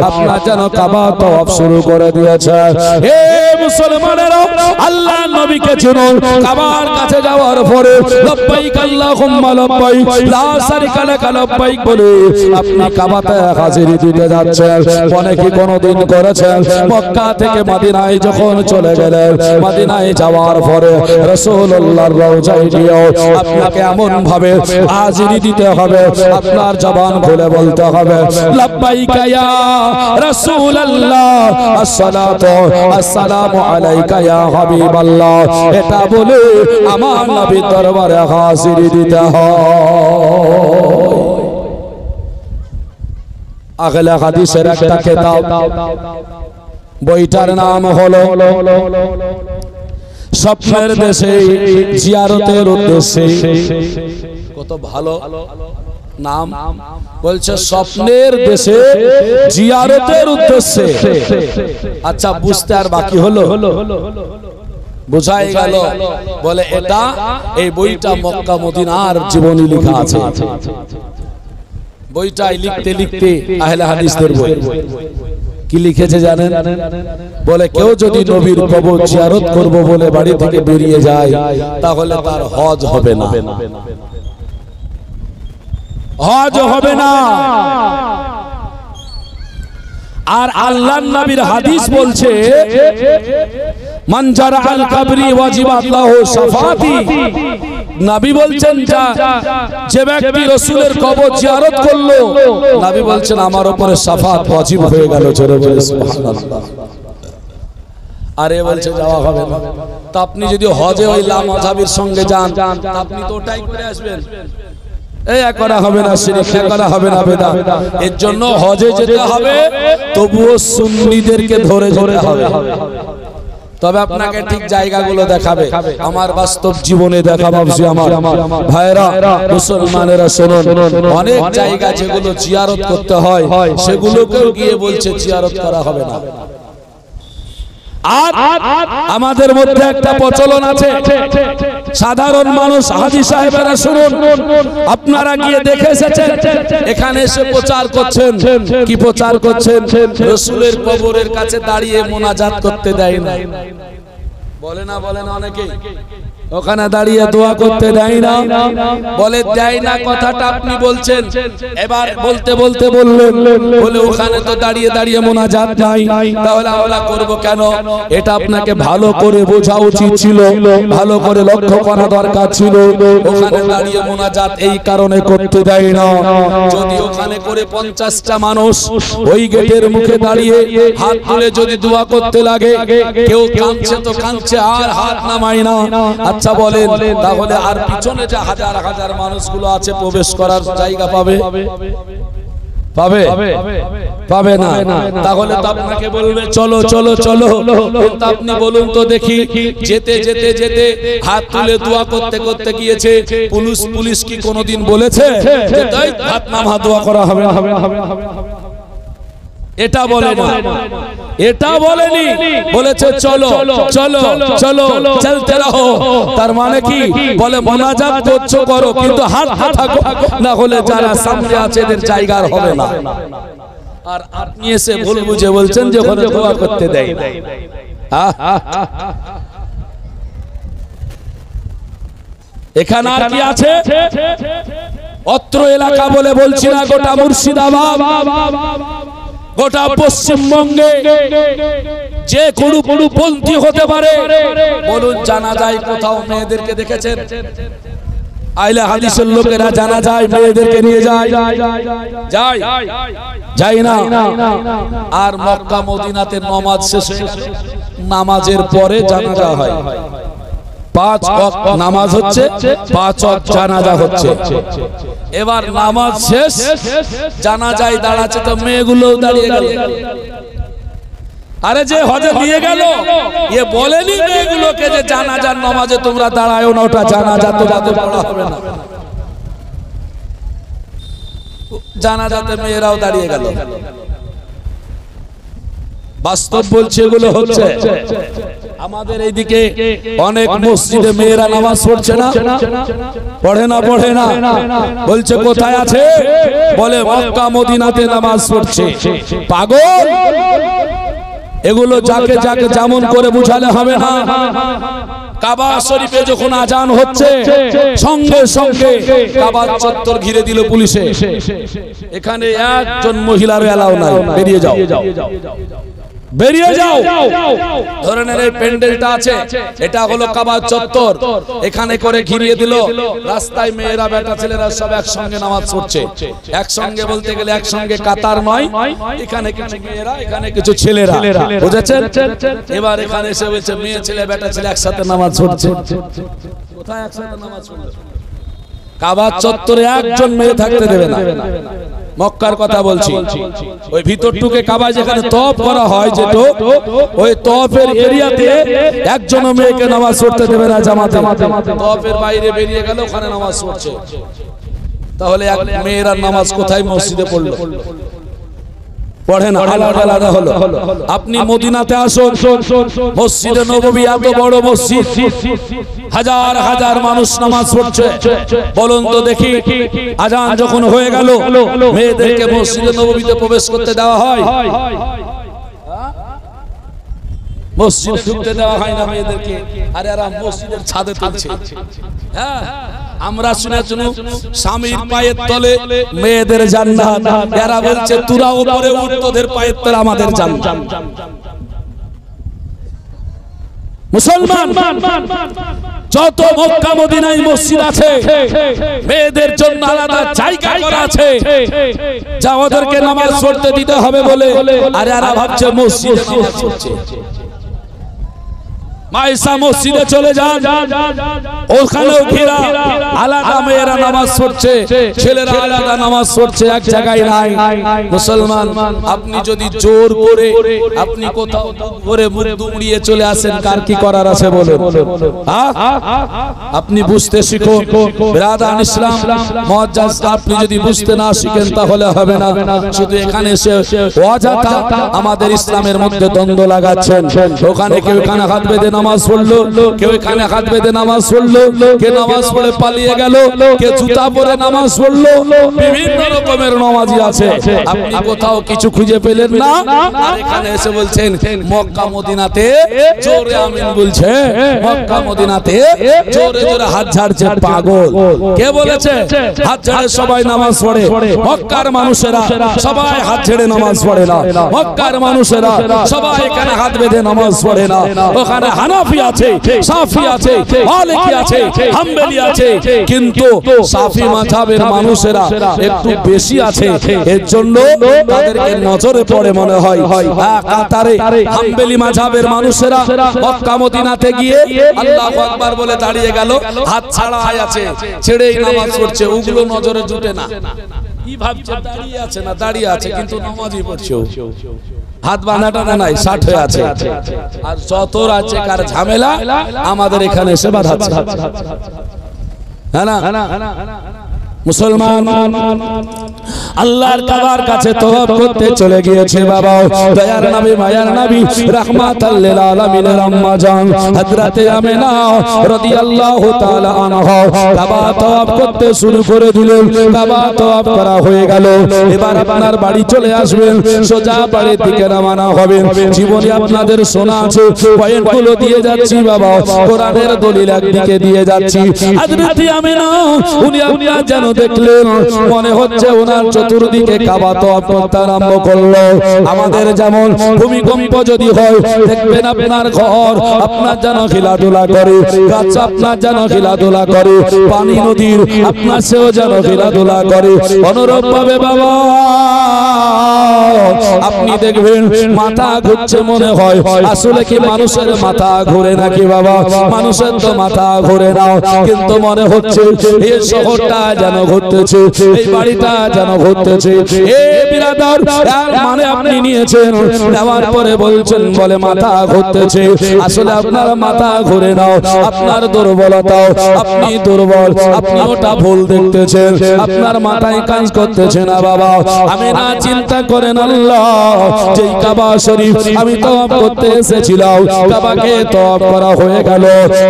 A: আপনার যেন কাবা তওয়াফ শুরু করে দিয়েছে। হে মুসলমানেরা, আল্লাহ নবীকে চিনুন। কাবার কাছে যাওয়ার পরে লব্বাইক আল্লাহুম্মা লব্বাইক লা শারিকা লাক লব্বাইক বলে আপনি কাবাতে হাজিরি দিতে যাচ্ছেন। অনেকে কোনদিন করেছেন, মক্কা থেকে মদিনায় যখন চলে গেলেন, মদিনায় যাওয়ার পরে রাসূলুল্লাহর রওজায় গিয়ে আপনাকে এমন ভাবে হাজিরি দিতে হবে, আপনার জবান খুলে বলতে হবে, লব্বাইকা ইয়া রাসূলুল্লাহ, আসসালাতু আসসালামু আলাইকা ইয়া হাবিবাল্লাহ। এটা বলে আমার নবীর দরবারে হাজিরি দিতে হয়। আগলা হাদিসের একটা কিতাব, বইটার নাম হলো স্বপ্নের দেশে জিয়ারতের উদ্দেশ্যে। কত ভালো নাম, বলছে স্বপ্নের দেশে জিয়ারতের উদ্দেশ্যে। আচ্ছা, বুঝতে আর বাকি হলো, বোঝাই গেল। বলে এটা, এই বইটা মক্কা মদিনার জীবনী লেখা আছে। বইটাই লিখতে লিখতে আহলে হাদিসদের বই কি লিখেছে জানেন? বলে কেউ যদি নবীর কবর জিয়ারত করব বলে বাড়ি থেকে বেরিয়ে যায়, তাহলে তার হজ হবে না, হজ হবে না। আর আল্লাহর নবীর হাদিস বলছে, মান জারা আল কবরি ওয়াজিবাত লাহু শাফাতি। নবী বলছেন, যে ব্যক্তি রাসূলের কবর জিয়ারত করলো, নবী বলছেন আমার উপরে শাফাত ওয়াজিব হয়ে গেল। জোরে বলে সুবহানাল্লাহ। আরে বলছে যাওয়া হবে না। তো আপনি যদি হজে ওই লামাযহাবির সঙ্গে যান, আপনি তো ওটাই করে আসবেন। এই করা হবে না, শিরক করা হবে না, বেদাত। এর জন্য হজে যেতে হবে, তবুও সুন্নিদেরকে ধরে যেতে হবে। তবে আপনাকে ঠিক জায়গাগুলো দেখাবে, আমার বাস্তব জীবনে দেখা ভাবছি। আমার ভাইরা মুসলমানেরা শুনুন, অনেক জায়গা যেগুলো জিয়ারত করতে হয়, সেগুলোকেও গিয়ে বলছে জিয়ারত করা হবে না। আর আমাদের মধ্যে একটা প্রচলন আছে, সাধারণ মানুষ হাজী সাহেবেরা শুনুন, আপনারা গিয়ে দেখে এসেছেন, এখানে এসে প্রচার করছেন। কি প্রচার করছেন? রাসূলের কবরের কাছে দাঁড়িয়ে মোনাজাত করতে দেয় না। বলে না অনেকে ওখানে দাঁড়িয়ে দোয়া করতে দেয় না, বলে দেয় না কথাটা আপনি বলছেন। এবার বলতে বললেন বলে ওখানে তো দাঁড়িয়ে দাঁড়িয়ে মোনাজাত নাই, তাহলে আমরা করব কেন? এটা আপনাকে ভালো করে বোঝা উচিত ছিল, ভালো করে লক্ষ্য করা দরকার ছিল। ওখানে দাঁড়িয়ে মোনাজাত এই কারণে করতে দেয় না, যদি ওখানে করে 50টা মানুষ ওই গেটের মুখে দাঁড়িয়ে হাত তুলে যদি দোয়া করতে লাগে, কেউ কাঁদছে তো কাঁদছে আর হাত নামায় না, আচ্ছা বলেন তাহলে আর পিছনে যে হাজার হাজার মানুষগুলো আছে প্রবেশ করার জায়গা পাবে? পাবে না। তাহলে তো আপনাকে বলবে চলো চলো চলো, কিন্তু আপনি বলুন তো দেখি, যেতে যেতে যেতে হাত তুলে দোয়া করতে করতে গিয়েছে, পুলিশ কি কোনোদিন বলেছে যে তাই হাত নামা দোয়া করা হবে? এটা বলে না, এটা বলেনি, বলেছে চলো চলো চলো চলতে রহো। তার মানে কি? বলে মোনাজাত করছো করো, কিন্তু হাত থাকো, না হলে যারা সামনে আছে এদের জায়গা হবে না। আর আপনি এসে ভুল বুঝে বলছেন যে ওখানে দোয়া করতে দেয় না। এখানে আর কি আছে? অত্র এলাকা বলে বলছি না, গোটা মুর্শিদাবাদ, গোটা পশ্চিমবঙ্গে যে কোনো পন্থী হতে পারে। বলুন জানাজায় কোথাও মেয়েদেরকে দেখেছেন? আইলে হাদিসের লোকেরা জানাজায় মেয়েদেরকে নিয়ে যায় না। আর মক্কা মদিনাতে নামাজ শেষে নামাজের পরে জানাজা হয়, 5 ওয়াক্ত নামাজ হচ্ছে, 5 ওয়াক্ত জানাজা হচ্ছে। এবার নামাজ শেষ, জানাজায় দাঁড়াচ্ছে তো মেয়েগুলোও দাঁড়িয়ে গেল। আরে যে হজে নিয়ে গেল এ বলেনি মেয়েগুলোকে যে জানাজার নামাজে তোমরা দাঁড়ায়ো না, ওটা জানাজা তোমাদের পড়া হবে না। জানাজাতে মেয়েরাও দাঁড়িয়ে গেল। বাস্তব বলছে এগুলো হচ্ছে। আমাদের এইদিকে অনেক মসজিদে মেয়েরা নামাজ পড়ছে না, পড়ে না, বলছে কোথায় আছে? বলে মক্কা মদিনাতে নামাজ পড়ছে। পাগল! এগুলো যাকে যাকে যেমন করে বুঝালে হবে না। কাবা শরীফে যখন আজান হচ্ছে, সঙ্গে সঙ্গে কাবা চত্বর ঘিরে দিল পুলিশে। এখানে একজন মহিলার এলাও নাই, বেরিয়ে যাও। ধরনের এই প্যান্ডেলটা আছে, এটা হলো কাবা চত্বর, এখানে করে ঘিরিয়ে দিল। রাস্তায় মেয়েরা বেটা ছেলেরা সব একসঙ্গে নামাজ পড়ছে। একসঙ্গে বলতে গেলে একসঙ্গে কাতার নয়, এখানে কিছু মেয়েরা, এখানে কিছু ছেলেরা, বুঝেছেন? এবার এখানে এসে বলছে মেয়ে ছেলে বেটা ছেলে একসাথে নামাজ পড়ছে। কোথায় একসাথে নামাজ পড়ছে? কাবা চত্বরে একজন মেয়ে থাকতে দেবে না। মক্কার কথা বলছি, ওই ভিতরটুকে কাবা যেখানে তওয়াফ করা হয়, যেটো ওই তওয়াফের এরিয়াতে একজন মেয়েকে নামাজ পড়তে দেবে না জামাতে। তওয়াফের বাইরে বেরিয়ে গেল, ওখানে নামাজ পড়ছে। তাহলে এক মেয়ের নামাজ কোথায় মসজিদে পড়লো? পড়ে না, আলাদা আলাদা হলো। আপনি মদিনাতে আসুন, মসজিদে নববী এত বড় মসজিদ, হাজার হাজার মানুষ নামাজ পড়ছে। বলুন তো দেখি, আজান যখন হয়ে গেল মেয়েদেরকে মসজিদে নববীতে প্রবেশ করতে দেওয়া হয়? মসজিদে ঢুকতে দেওয়া হয় না মেয়েদেরকে। আরে এরা মসজিদের ছাদে তুলছে। হ্যাঁ, আমরা শুনে স্বামীর পায়ের তলে মেয়েদের জান্নাত, এরা বলছে তোরা উপরে উঠ, তোদের পায়ের তলে আমাদের জান্নাত। মুসলমান যত মক্কা মদিনায় মসজিদ আছে, মেয়েদের জন্য আলাদা জায়গা করা আছে, যা ওদেরকে নামাজ পড়তে দিতে হবে বলে। আর এরা ভাবছে মসজিদে নামাজ পড়ছে। মাইসা মসজিদে চলে যান, ওখানেও ঘেরা, আলাদা মেয়েরা নামাজ পড়ছে, ছেলেরা আলাদা নামাজ পড়ছে, এক জায়গায় নাই। মুসলমান, আপনি যদি জোর করে আপনি কোথাও করে মুখ দুমড়িয়ে চলে আসেন, কার কি করার আছে বলুন? আপনি বুঝতে শিখুন ব্রাদার ইসলাম মুআজ্জাজ। আপনি যদি বুঝতে না শিখেন তাহলে হবে না। শুধু এখানে এসে অযথা আমাদের ইসলামের মধ্যে দ্বন্দ্ব লাগাচ্ছেন। ওখানে কেউ কানে হাত বেঁধে নামাজ পড়লো, কেউ কানে হাত বেঁধে নামাজ পড়লো, কে নামাজ পড়ে পালিয়ে গেল, কে জুতা পরে নামাজ পড়লো। বিভিন্ন রকমের নামাজি আছে, আপনি কোথাও কিছু খুঁজে পেলেন না, আর এখানে এসে বলছেন মক্কা মদিনাতে জোরে আমিন বলছে, মক্কা মদিনাতে জোরে জোরে হাত ঝাড়ছে। পাগল কে বলেছে? হাত ঝাড়ে সবাই নামাজ পড়ে, মক্কার মানুষেরা সবাই হাত ছেড়ে নামাজ পড়ে না, মক্কার মানুষেরা সবাই এখানে হাত বেঁধে নামাজ পড়ে না। ওখানে হানাফি আছে, শাফি আছে, মালিকি আছে, হাম্বলি আছে, কিন্তু শাফি মাযহাবের মানুষেরা একটু বেশি আছে, এর জন্য তাদেরকে নজরে পড়ে মনে হয়। কাতারে হাম্বলি মাযহাবের মানুষেরা মক্কা মদিনাতে গিয়ে আল্লাহু আকবার বলে দাঁড়িয়ে গেল, হাত ছাড়া আছে, ছেড়েই নামাজ পড়ছে, ওগুলো নজরে জুটে না। কি ভাবছে? দাঁড়িয়ে আছে না, দাঁড়িয়ে আছে কিন্তু নামাজই পড়ছে, হাত বাঁধাটা নাই, 60 হয়ে আছে। আর যত আছে কার ঝামেলা আমাদের এখানে এসে বাঁধাচ্ছে, হ্যাঁ না? মুসলমান আল্লাহর কাবার কাছে তওয়াব করতে চলে গিয়েছে বাবা। দয়ার নবী, মায়ার নবী, রাহমাতাল লিল আলামিনের আম্মা জান হযরতে আমিনা রাদিয়াল্লাহু তাআলা আনহা কাবা তওয়াব করতে শুরু করে দিলেন। কাবা তওয়াব করা হয়ে গেল, এবার আপনার বাড়ি চলে আসবেন, সোজা বাড়ির দিকে রওনা হবেন। জীবনে আপনাদের শোনা আছে, পয়েন্টগুলো দিয়ে যাচ্ছি বাবা, কোরআনের দলিল একদিকে দিয়ে যাচ্ছি। হযরতে আমিনা উনি যেন দেখলেন, মনে হচ্ছে ওনার চতুর্দিকে কাবা তওয়াব করতে আরম্ভ করলো। আমাদের যেমন ভূমিকম্প যদি হয়, দেখবেন আপনার ঘর আপনার যেন হিলাধুলা করে, গাছ আপনার যেন হিলাধুলা করে, পানি নদীর আপনার সেও যেন হিলাধুলা করে। অনুরূপ ভাবে বাবা আপনি দেখবেন মাথা ঘুরছে, মনে হয় আসলে কি মানুষের মাথা ঘুরে নাকি বাবা? মানুষের তো মাথা ঘুরে না, কিন্তু মনে হচ্ছে এই শহরটা যেন ঘুরতেছে, এই বাড়িটা যেন ঘুরতেছে। এ বিরাদর, মানে আপনি নিয়েছেন, নেওয়ার পরে বলছেন বলে মাথা ঘুরতেছে, আসলে আপনার মাথা ঘুরে নাও, আপনার দুর্বলতাও, আপনি দুর্বল, আপনি ওটা ভুল দেখতেছেন, আপনার মাথায় কাজ করতেছে না বাবা। আমি না চিন্তা করেন আল্লাহ, যেই কাবা শরীফ আমি তওয়াব করতে এসেছিলাম, কাবাকে তওয়াব করা হয়ে গেল,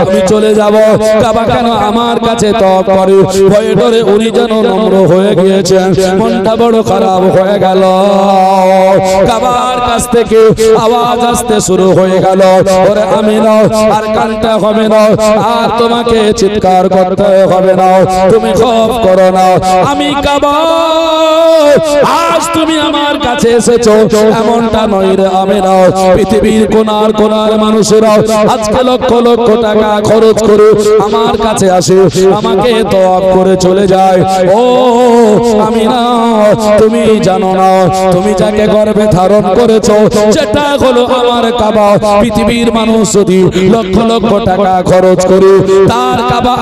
A: আমি চলে যাব, কাবা কেন আমার কাছে তওয়াব করে? ভয়ে ডরে উনি যেন নম্র হয়ে গিয়েছেন, মনটা বড় খারাপ হয়ে গেল। কাবার কাছ থেকে আওয়াজ আসতে শুরু হয়ে গেল, ওরে আমিনা আর কানতে হবে না, আর তোমাকে চিৎকার করতে হবে না, তুমি খৌফ করো না, আমি কাবা, আজ তুমি আমার কাছে এসেছো এমনটা নয় রে আমিনা। পৃথিবীর কোনার কোনার মানুষেরা আজকে লক্ষ লক্ষ টাকা খরচ করে আমার কাছে আসে, আমাকে তওয়াব করে চলে যায়। ও আমিনা, তুমি জানো না, তুমি যাকে গর্ভে ধারণ করেছো সেটা হলো আমার কাবা। পৃথিবীর মানুষ যদি লক্ষ লক্ষ টাকা খরচ করে তার কাবা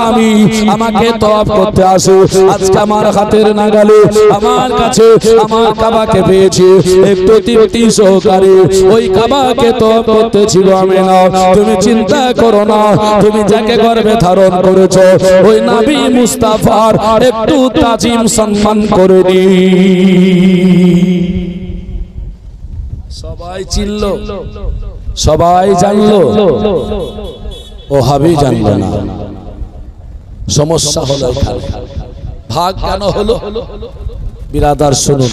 A: আমাকে তওয়াব করতে আসে, আজকে আমার হাতের নাগালে আমার কাছে আমার কাবাকে পেয়েছি, একটু তৃপ্তি সহকারে ওই কাবাকে তওয়াব করতে ছিল আমিনা। তুমি চিন্তা করো না, তুমি যাকে গর্ভে ধারণ করেছো ওই নবী মুস্তাফার একটু তাজিম সম্মান করে দি। সবাই চিনলো, সবাই জানলো, ও হাবি জানলো না। সমস্যা হলো এখানে, ভাগ কেন হলো? বিরাদার শুনুন,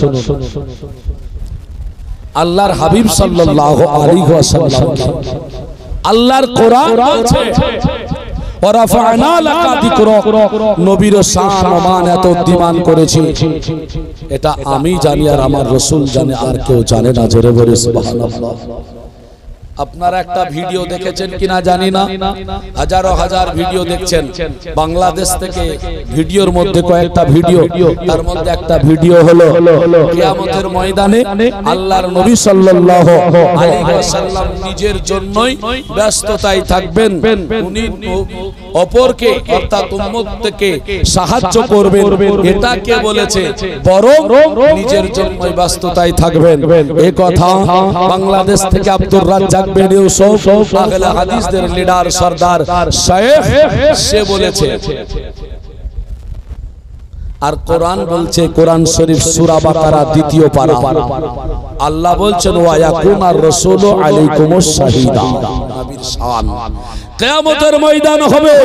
A: আল্লাহর হাবিব সাল্লাল্লাহু আলাইহি ওয়াসাল্লাম, আল্লাহর কোরআন বলছে ওয়ারাফা'না লাকা যিকরাক, নবীর শান ও মান এত উদ্দীমান করেছি, এটা আমি জানি আর আমার রাসূল জানে, আর কেউ জানে না। জোরে বলে সুবহানাল্লাহ। আপনারা একটা ভিডিও দেখেছেন কিনা জানি না, হাজারো হাজার ভিডিও দেখছেন বাংলাদেশ থেকে। ভিডিওর মধ্যে কয়েকটা ভিডিও, তার মধ্যে একটা ভিডিও হলো কিয়ামতের ময়দানে আল্লাহর নবী সাল্লাল্লাহু আলাইহি ওয়াসাল্লাম নিজের জন্যই ব্যস্ততায় থাকবেন, উনি অপরকে অর্থাৎ উম্মতকে সাহায্য করবেন, এটা কে বলেছে? বরং নিজের জন্যই ব্যস্ততায় থাকবেন। এই কথা বাংলাদেশ থেকে আব্দুর রাজ্জাক বিন ইউসুফ আহলে হাদিসদের লিডার সরদার শাইখ সে বলেছে। আর কোরআন বলছে, কোরআন শরীফ সূরা বাকারা দ্বিতীয় পারা, আল্লাহ বলছেন ওয়া ইয়াকুনার রাসূলু আলাইকুমুশ শাহীদা। নবীর শান কিয়ামতের ময়দান হবে,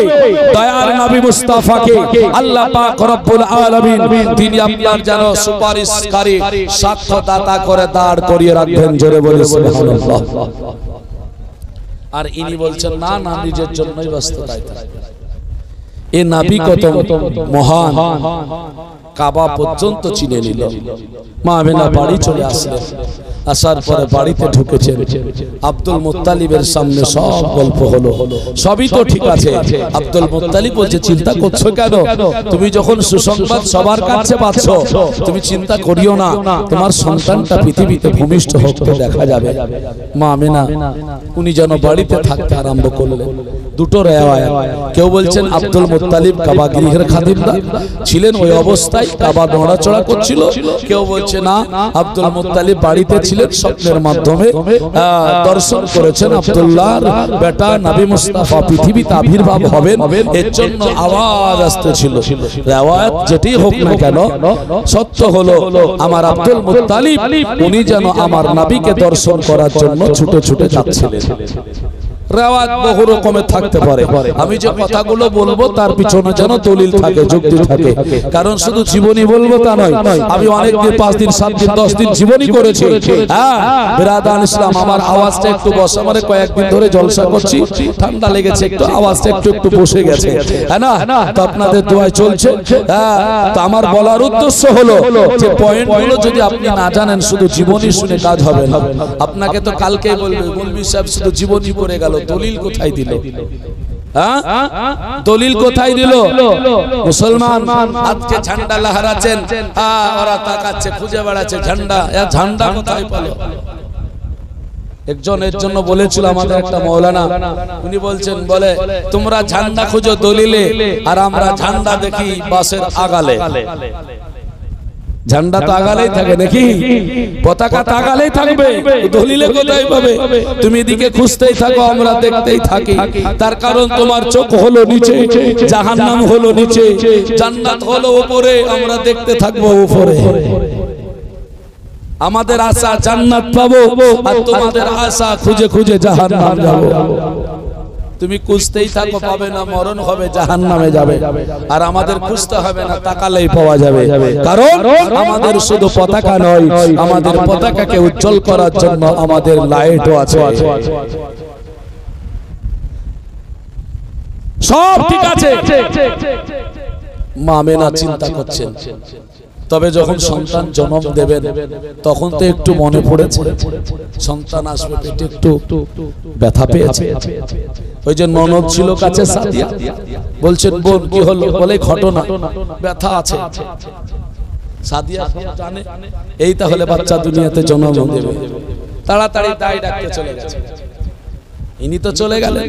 A: দয়ার নবী মুস্তাফাকে আল্লাহ পাক রব্বুল আলামিন তিনি আপনার যেন সুপারিশকারী সাক্ষ্যদাতা করে দাঁড় করিয়ে রাখবেন। জোরে বলে সুবহানাল্লাহ। আর ইনি বলছেন না না, নিজের জন্যই ব্যস্ততায় থাকে। এ নবী কত মহান, কাবা পর্যন্ত চিনে নিল। মা আমিনা বাড়ি চলে আসলেন, আসার পরে বাড়িতে ঢুকেছেন, আব্দুল মুত্তালিবের সামনে সব গল্প হলো। সবই তো ঠিক আছে। আব্দুল মুত্তালিব বলছে চিন্তা করছো কেন? তুমি যখন সুসংবাদ সবার কাছে পাচ্ছ, তুমি চিন্তা করিও না, তোমার সন্তানটা পৃথিবীতে ভূমিষ্ঠ হতে দেখা যাবে। মা আমিনা উনি যেন বাড়িতে থাকতে আরম্ভ করলেন। দুটো রিওয়ায়াত, কেউ বলছেন আব্দুল মুত্তালিব কাবা গৃহের খাদিমদার ছিলেন, ওই অবস্থায় কাবা নড়াচড়া করছিল। কেউ বলছে না, আব্দুল মুত্তালিব বাড়িতে ছিলেন, স্বপ্নের মাধ্যমে দর্শন করেছেন আব্দুল্লাহর বেটা নবী মুস্তাফা পৃথিবীতে আবির্ভাব হবেন, এর জন্য আওয়াজ আসতেছিল। রিওয়ায়াত যেটাই হোক না কেন, সত্য হলো আমার আব্দুল মুত্তালিব উনি যেন আমার নবীকে দর্শন করার জন্য ছুটে ছুটে যাচ্ছিলেন। রিওয়ায়াত বহু রকমের থাকতে পারে, আমি যে কথাগুলো বলবো তার পিছনে যেন দলিল থাকে, যুক্তি থাকে। কারণ শুধু জীবনী বলবো তা নয়, আমি অনেক দিন 5 দিন 7 দিন 10 দিন জীবনী করেছি। হ্যাঁ বিরাদান ইসলাম, আমার আওয়াজটা একটু বসা, মানে কয়েকদিন ধরে জলসা করছি, ঠান্ডা লেগেছে একটু, আওয়াজটা একটু একটু বসে গেছে, হ্যাঁ না? তো আপনাদের দোয়ায় চলছে। হ্যাঁ, তো আমার বলার উদ্দেশ্য হলো যে পয়েন্টগুলো যদি আপনি না জানেন, শুধু জীবনী শুনে কাজ হবে না। আপনাকে তো কালকে বলবে মৌলভী সাহেব শুধু জীবনী করে গেল, দলিল কোথায় দিল? হ্যাঁ, দলিল কোথায় দিল? মুসলমান আজকে ঝান্ডা লহরাচ্ছেন, ওরা তাকাচ্ছে, খুঁজে বেড়াচ্ছে ঝান্ডা, ঝান্ডা কোথায় পেল? একজনের জন্য বলেছিল আমাদের একটা মৌলানা, উনি বলছেন, বলে তোমরা ঝান্ডা খুঁজো দলিলে, আর আমরা ঝান্ডা দেখি বাসের আগালে। ঝান্ডা তো আগালেই থাকে নাকি? পতাকা তো আগালেই থাকবে, দলিলে কোথায় পাবে? তুমি এদিকে খুঁজতেই থাকো, আমরা দেখতেই থাকি। তার কারণ তোমার চোখ হলো নিচে, জাহান্নাম হলো নিচে, জান্নাত হলো উপরে, আমরা দেখতে থাকবো উপরে। আমাদের আশা জান্নাত পাবো, আর তোমাদের আশা খুঁজে খুঁজে জাহান্নাম যাবো। তুমি খুঁজতেই থাকো, পাবে না, মরণ হবে, জাহান্নামে যাবে। আর আমাদের খুঁজতে হবে না, তাকালেই পাওয়া যাবে। কারণ আমাদের শুধু পতাকা নয়, আমাদের পতাকাকে উজ্জ্বল করার জন্য আমাদের লাইটও আছে। সব ঠিক আছে। মা আমিনা চিন্তা করছেন, তবে যখন সন্তান জন্ম দেবেন তখন তো একটু মনে পড়েছে সন্তান আসবে, পেটে একটু ব্যথা পেয়েছে। ওই যে ননদ ছিল কাছে সাদিয়া, বলছেন বোন কি হলো? বলে ঘটনা, ব্যথা আছে। সাদিয়া জানে এই তাহলে বাচ্চা দুনিয়াতে জন্ম দেবে, তাড়াতাড়ি দাই ডাকতে চলে গেছে। ইনি তো চলে গেলেন।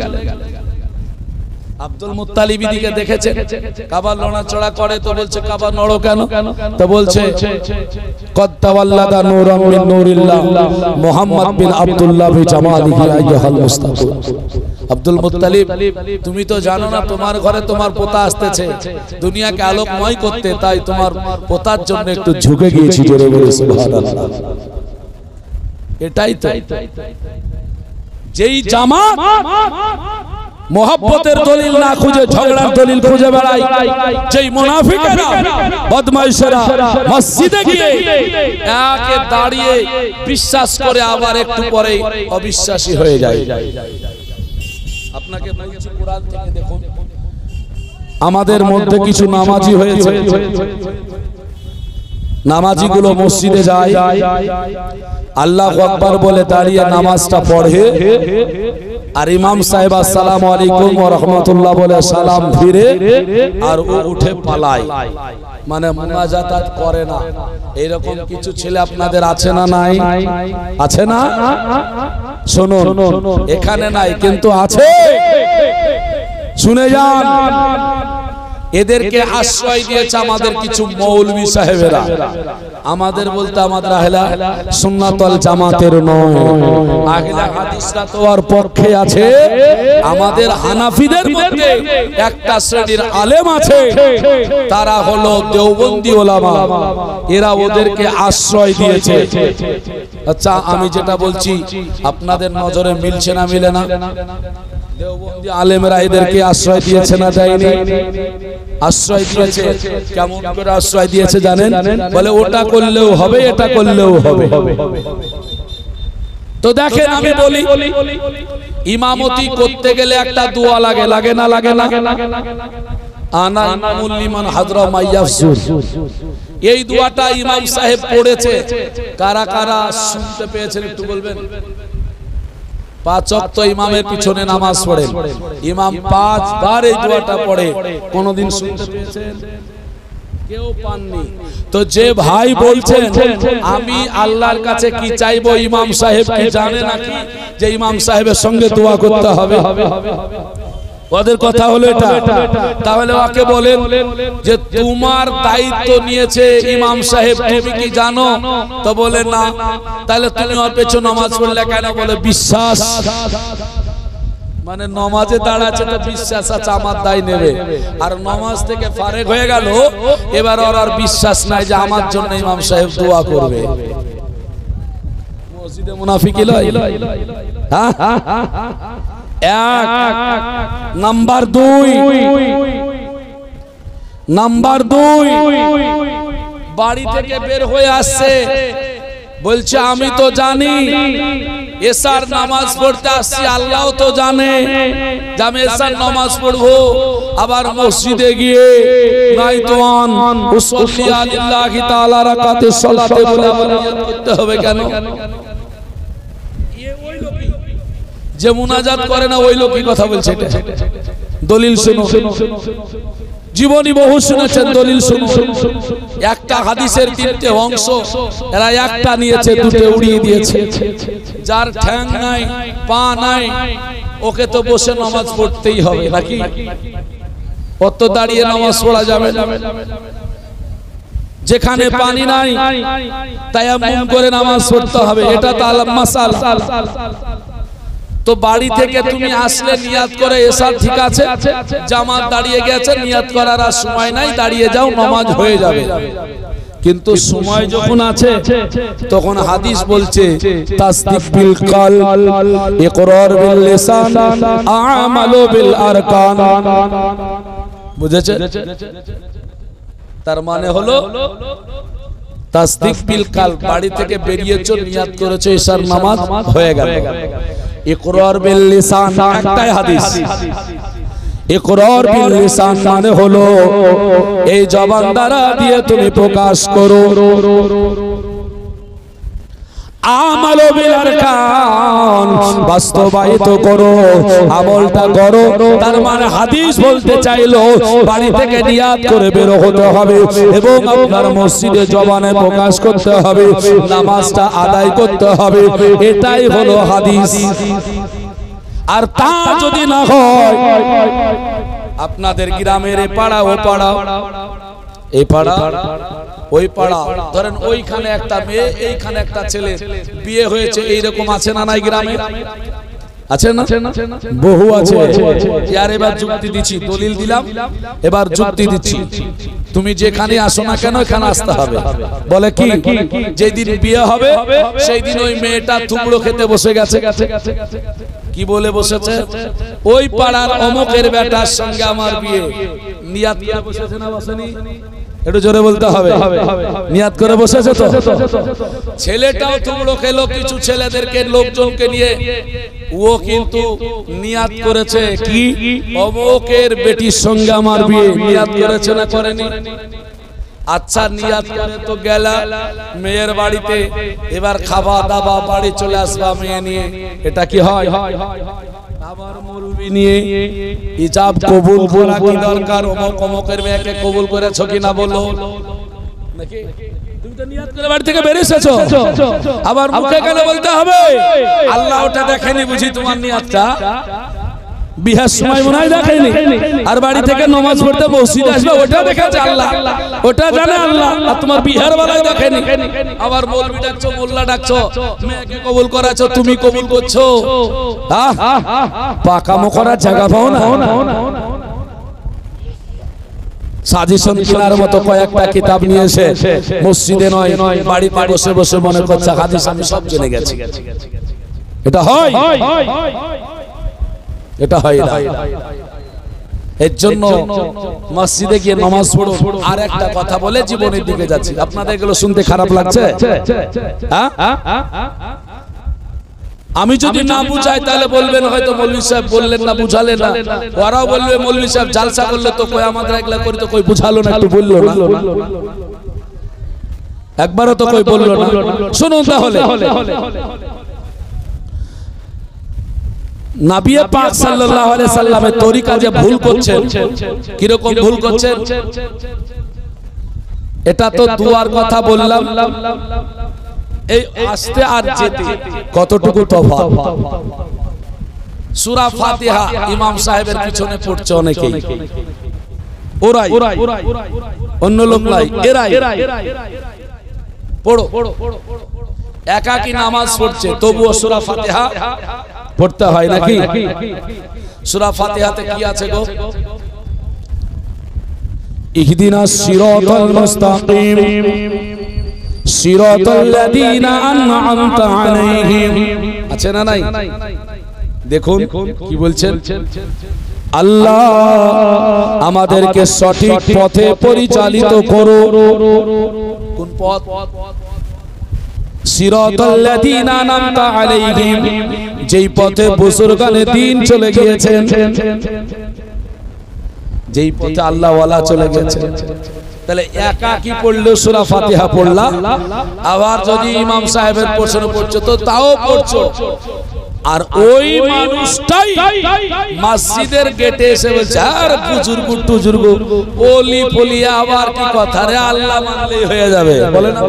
A: আব্দুল মুত্তালিব দিকে দেখেছে কাবা নড়াচড়া করে, তো বলছে কাবা নড়ো কেন? তো বলছে কদ তাওয়াল্লাদা নূরাম মিন নূরিল্লাহ মুহাম্মদ বিন Abdullah B জামালিহি আইয়াহাল Mustafa. Abdul Muttalib তুমি তো জানো না তোমার ঘরে তোমার পোতা আসতেছে দুনিয়াকে আলোকময় করতে, তাই তোমার পোতার জন্য একটু ঝুঁকে গিয়েছি। জোরে বলে সুবহানাল্লাহ। এটাই তো যেই জামাত মোহাব্বতের দলিল না খুঁজে ঝগড়ার দলিল খুঁজে বেড়ায়, যেই মুনাফিকেরা বদমাইশেরা মসজিদে গিয়ে একে দাঁড়িয়ে বিশ্বাস করে আবার একটু পরে অবিশ্বাসী হয়ে যায়। আপনাকে বলছি কোরআন থেকে দেখুন, আমাদের মধ্যে কিছু নামাজি হয়েছে, নামাজিগুলো মসজিদে যায়, আল্লাহু আকবার বলে দাঁড়িয়ে নামাজটা পড়ে, আর ইমাম সাহেব আসসালামু আলাইকুম ওয়া রাহমাতুল্লাহ বলে সালাম ফিরে, আর ও উঠে পালায়, মানে মুনাজাত করে না। এরকম কিছু ছেলে আপনাদের আছে না? নাই? আছে না? শুনুন, এখানে নাই কিন্তু আছে, শুনে যান। এদেরকে আশ্রয় দিয়েছে আমাদের কিছু মৌলভী সাহেবেরা। আমাদের বলতে আমাদের আহলে সুন্নাত ওয়াল জামাতের নয়, আহলে হাদিসরা তো আর পক্ষে আছে। আমাদের হানাফিদের মধ্যে একটা শ্রেণীর আলেম আছে, তারা হলো দেওবন্দি ওলামা, এরা ওদেরকে আশ্রয় দিয়েছে। আচ্ছা, আমি যেটা বলছি আপনাদের নজরে মিলছে না মিলে না? দেওবন্দি আলেমরা এদেরকে আশ্রয় দিয়েছে না দেয়নি? আশ্রয় দিয়েছে। কেমন করে আশ্রয় দিয়েছে জানেন? বলে ওটা করলেও হবে, এটা করলেও হবে। তো দেখেন, আমি বলি ইমামতি করতে গেলে একটা দোয়া লাগে, লাগে না? লাগে না? আনা ইমামুল লিমান হাজরা মাইয়াফজুর, এই দোয়াটা ইমাম সাহেব পড়েছে। কারা কারা শুনতে পেয়েছেন একটু বলবেন? 5 ওয়াক্ত ইমামের পিছনে নামাজ পড়েন, ইমাম 5 বার এই দোয়াটা পড়ে, কোনদিন শুনতে পেয়েছেন? কেউ পাননি। তো যে ভাই বলছেন আমি আল্লাহর কাছে কি চাইবো, ইমাম সাহেব কি জানে নাকি যে ইমাম সাহেবের সঙ্গে দোয়া করতে হবে? ওদের কথা হলো এটা। তাহলে ওকে বলেন যে তোমার দায়িত্ব নিয়েছে ইমাম সাহেব, তুমি কি জানো? তো বলে না। তাহলে তুমি ওর পেছনে নামাজ পড়লে কেন? বলে বিশ্বাস। মানে নমাজে দাঁড়াচ্ছে তো বিশ্বাস আছে আমার দায় নেবে, আর নমাজ থেকে ফারেক হয়ে গেল, এবার ওর আর বিশ্বাস নাই যে আমার জন্য ইমাম সাহেব দোয়া করবে। মসজিদে মুনাফিকি লয়? হ্যাঁ। এক নাম্বার 2, বাড়ি থেকে বের হয়ে আসছে, বলছে আমি তো জানি এশার নামাজ পড়তে আসছি, আল্লাহ তো জানে যে আমি এশার নামাজ পড়বো, আবার মসজিদে গিয়ে নাই তো উসল্লি আলিল্লাহি তাআলা রাকাতে সালাতে বলে নিয়ত করতে হবে কেন? যে মুনাজাত করে না ওই লোকই কথা বলছে। এটা দলিল শুনো, জীবনী বহু শুনেছেন, দলিল শুনো। একটা হাদিসের 3টে অংশ, এরা একটা নিয়েছে, 2টে উড়িয়ে দিয়েছে। যার ঠ্যাং নাই, পা নাই, ওকে তো বসে নামাজ পড়তেই হবে নাকি? অত দাঁড়িয়ে নামাজ পড়া যাবে না। যেখানে পানি নাই তায়াম্মুম করে নামাজ পড়তে হবে, এটা তো আলাম মাসালা। তো বাড়ি থেকে তুমি আসলে নিয়াত করে এসা, ঠিক আছে, জামাত দাঁড়িয়ে গেছে, নিয়াত করার আর সময় নাই, দাঁড়িয়ে যাও, নামাজ হয়ে যাবে। কিন্তু সময় যখন আছে তখন হাদিস বলছে তাসদিক বিল কল, ইকরার বিল লিসান, আমালু বিল আরকান। বুঝেছে? তার মানে হলো তাসদিক বিল কল, বাড়ি থেকে বেরিয়েছো, নিয়াত করেছো, এশার নামাজ হয়ে গেল। ইকরার বিল লিসান একটাই হাদিস। ইকরার বিল লিসান মানে হলো এই জবান দ্বারা দিয়ে তুমি প্রকাশ করো। আমালু বিল আরকান, বাস্তবায়িত করো, আমলটা করো। তার মানে হাদিস বলতে চাইলো বাড়ি থেকে নিয়াত করে বের হতে হবে এবং আপনার মসজিদে জবানে প্রকাশ করতে হবে, নামাজটা আদায় করতে হবে। এটাই হলো হাদিস। আর তা যদি না হয়, আপনাদের গ্রামের এ পাড়া ও পাড়া, এই পাড়া ওই পাড়া, ধরেন ওইখানে একটা মেয়ে, এইখানে একটা ছেলে, বিয়ে হয়েছে, এইরকম আছে না নাই গ্রামে? আছে না? বহু আছে। আর এবার যুক্তি দিচ্ছি, দলিল দিলাম, এবার যুক্তি দিচ্ছি। তুমি যেখানে আসো না কেন, এখানে আসতে হবে। বলে কি, যেদিন বিয়ে হবে সেই দিন ওই মেয়েটা থুবড়ো খেতে বসে গেছে। কি বলে বসেছে? ওই পাড়ার অমুকের বেটার সঙ্গে আমার বিয়ে। নিয়াত করে বসেছে না বসেনি? একটু জোরে বলতে হবে। নিয়াত করে বসেছে তো? ছেলেটাও থুবড়ো খেলো, কিছু ছেলেদেরকে লোকজনকে নিয়ে, ও কিন্তু নিয়াত করেছে কি, অমুকের বেটির সঙ্গে আমার বিয়ে। নিয়াত করেছে না করেনি? আচ্ছা, নিয়াত করে তো গেলা মেয়ের বাড়িতে, এবার খাওয়া দাওয়া, বাড়ি চলে আসবা মেয়ে নিয়ে, এটা কি হয়? আবার মুরবি নিয়ে ইজাব কবুল করা কি দরকার? অমুকের মেয়েকে কবুল করেছো কিনা বলো নাকি? তুমি তো নিয়াত করে বাড়ি থেকে বের এসেছো, আবার মুখে গেলে বলতে হবে আল্লাহ ওটা দেখেনি বুঝি তোমার নিয়াতটা? বিহার সময় মনে হয় দেখেনি, আর বাড়ি থেকে নামাজ পড়তে মসজিদে আসবে ওটা দেখেছে আল্লাহ, ওটা জানে আল্লাহ। আর তোমার বিহার বেলায় দেখেনি, আবার মৌলবি ডাকছো, মোল্লা ডাকছো, মেয়েকে কবুল করাছো, তুমি কবুল করছো। পাকামো করার জায়গা পাও না। সাজেশন কেনার মতো কয়েকটা কিতাব নিয়ে এসে মসজিদে নয় বাড়িতে বসে বসে মনে করছে হাদিস আমি সব জেনে গেছি। এটা হয়? এটা হয় না। এর জন্য মসজিদে গিয়ে নামাজ পড়ো। আর একটা কথা বলে জীবনের দিকে যাচ্ছি, আপনাদের এগুলো শুনতে খারাপ লাগছে? আমি যদি না বুঝাই তাহলে বলবেন হয়তো মৌলভী সাহেব বললেন না, বুঝালেন না। ওরাও বলবে মৌলভী সাহেব জালসা করলে তো কই আমাদের একলা করি তো কই বুঝালো না, একটু বললো না, একবারও তো কই বললো না। শুনুন তাহলে, নবী পাক সাল্লাল্লাহু আলাইহি সাল্লামের তরিকা যে ভুল করছেন, কি রকম ভুল করছেন? এটা তো দুয়ার কথা বললাম, এই আসতে আর যেতে কতটুকু তফাৎ। সূরা ফাতিহা ইমাম সাহেবের পিছনে পড়ছে অনেকেই, ওরাই, অন্য লোক নাই, এরাই পড়ো। একাকি নামাজ পড়ছে তবুও সূরা ফাতিহা পড়তে হয় নাকি? সূরা ফাতিহাতে কি আছে গো? ইহদিনাস সিরাতাল মুস্তাকিম সিরাতাল্লাযীনা আন'আমতা আলাইহিম, আছে না নাই? দেখুন কি বলছেন, আল্লাহ আমাদেরকে সঠিক পথে পরিচালিত করো। কোন পথ? সিরাতাল্লাযীনা আন'আমতা আলাইহিম, যেই পথে বুজুর্গানে দ্বীন চলে গিয়েছেন, যেই পথে আল্লাহ ওয়ালা চলে গেছেন। তাহলে একাকি পড়লে সূরা ফাতিহা পড়লা, আবার যদি ইমাম সাহেবের পেছনে পড়ছো তো তাও পড়ছো, আর ওই মানুষটাই মসজিদের গেটে এসে বলছে আর বুজুর্গ টুজুর্গ ওলি ফলিয়া আবার কি কথা রে, আল্লাহ মানলেই হয়ে যাবে, বলে না?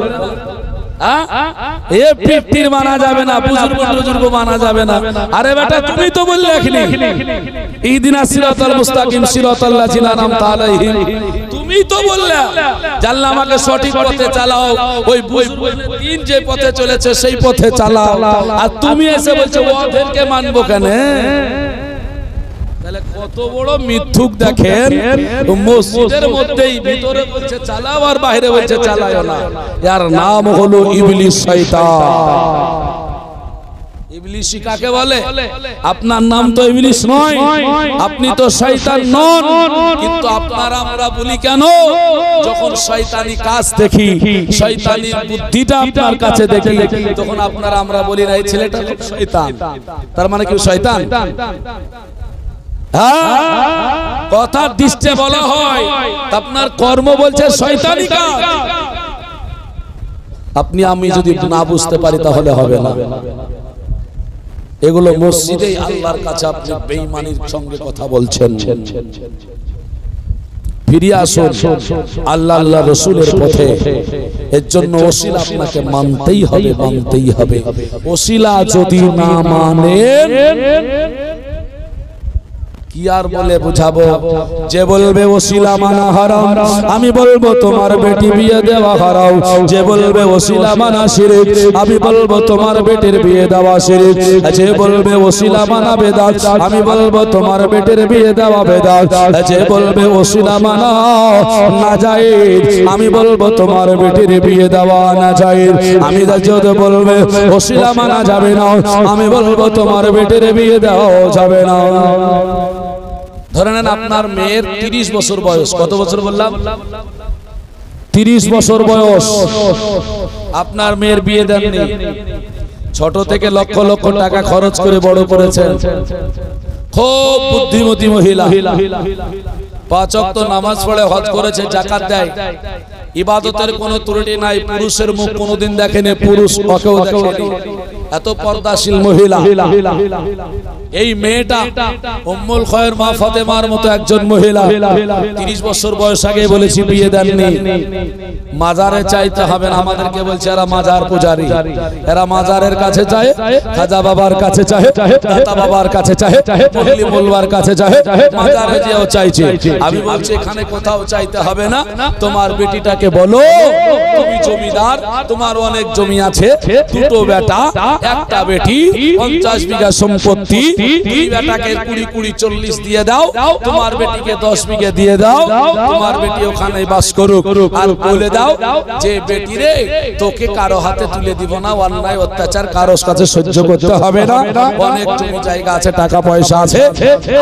A: এ পিপটির মানা যাবে না, বুজুর্গ টুজুর্গ মানা যাবে না। আরে বেটা তুমি তো বললে এখনি ইহদিনাস সিরাতাল মুস্তাকিম সিরাতাল্লাযীনা আন'আমতা আলাইহিম, তুমি তো বললে যে আল্লাহ আমাকে সঠিক পথে চালাও, ওই দিন যে পথে চলেছে সেই পথে চালাও, আর তুমি এসে বলছো ওদেরকে মানবো কেন? তাহলে কত বড় মিথ্যুক দেখেন, মসজিদের মধ্যেই ভিতরে বলছে চালাও আর বাইরে বলছে চালাও না। এর নাম হলো ইবলিস, শয়তান। ইবলিস কাকে বলে? আপনার নাম তো ইবলিস নয়, আপনি তো শয়তান নন, কিন্তু আপনারা আমরা বলি কেন? যখন শয়তানি কাজ দেখি, শয়তানি বুদ্ধিটা আপনার কাছে দেখি, তখন আপনারা আমরা বলি না এই ছেলেটা খুব শয়তান। তার মানে কি শয়তান? কথার দৃষ্টে বলা হয়, আপনার কর্ম বলছে শয়তানি কাজ। আপনি আমি যদি না বুঝতে পারি তাহলে হবে না। এগুলো মসজিদে আল্লাহর কাছে আপনি বেঈমানির সঙ্গে কথা বলছেন। ফিরে আসুন আল্লাহ আল্লাহ রাসূলের পথে। এর জন্য ওসিলা আপনাকে মানতেই হবে, মানতেই হবে। ওসিলা যদি না মানেন কি আর বলে বুঝাবো? যে বলবে ওসিলা মানা হারাম, আমি বলবো তোমার বেটি বিয়ে দেওয়া হারাম। যে বলবে ওসিলা মানা শিরক, আমি বলবো তোমার বেটির বিয়ে দেওয়া শিরক। যে বলবে ওসিলা মানা বেদাত, আমি বলবো তোমার বেটির বিয়ে দেওয়া বেদাত। যে বলবে ওসিলা মানা নাজায়েজ, আমি বলবো তোমার বেটির বিয়ে দেওয়া নাজায়েজ। আমি যদি বলবে ওসিলা মানা যাবে না, আমি বলবো তোমার বেটির বিয়ে দেওয়া যাবে না। ধরে নেন আপনার মেয়ের 30 বছর বয়স। কত বছর বললাম? 30 বছর বয়স। আপনার মেয়ের বিয়ে দেননি, ছোট থেকে লক্ষ লক্ষ টাকা খরচ করে বড় করেছেন। খুব বুদ্ধিমতী মহিলা, 5 ওয়াক্ত নামাজ পড়ে, হজ করেছে, যাকাত দেয়, ইবাদতের কোনো ত্রুটি নাই। পুরুষের মুখ কোনোদিন দেখেনি, পুরুষ ওকেও দেখেনি। এত পর্দাশীল মহিলা, এই মেয়েটা উম্মুল খয়ের মা ফাতেমার মতো একজন মহিলা 30 বছর বয়স আগে বলেছি বিয়ে দেননি। মাজারে চাইতে হবে না, আমাদেরকে বলছে এরা মাজার পূজারী, এরা মাজারের কাছে চায়, খাজা বাবার কাছে চায়, দাতা বাবার কাছে চায়, মহলি মোল্লার কাছে চায়, মাজারে যেও চাইছে। আমি বলছি এখানে কোথাও চাইতে হবে না, তোমার বেটিটাকে বলো তুমি জমিদার, তোমার অনেক জমি আছে, দুটো বেটা একটা বেটি, 50 বিঘা সম্পত্তি, দুই বেটাকে 20 40 দিয়ে দাও, তোমার বেটিকে 10 বিঘা দিয়ে দাও, তোমার বেটি ওখানে বাস করুক। আর বলে দাও যে বেটি রে তোকে কারো হাতে তুলে দিব না, অন্যায় অত্যাচার কারোর কাছে সহ্য করতে হবে না, অনেক জমি জায়গা আছে, টাকা পয়সা আছে,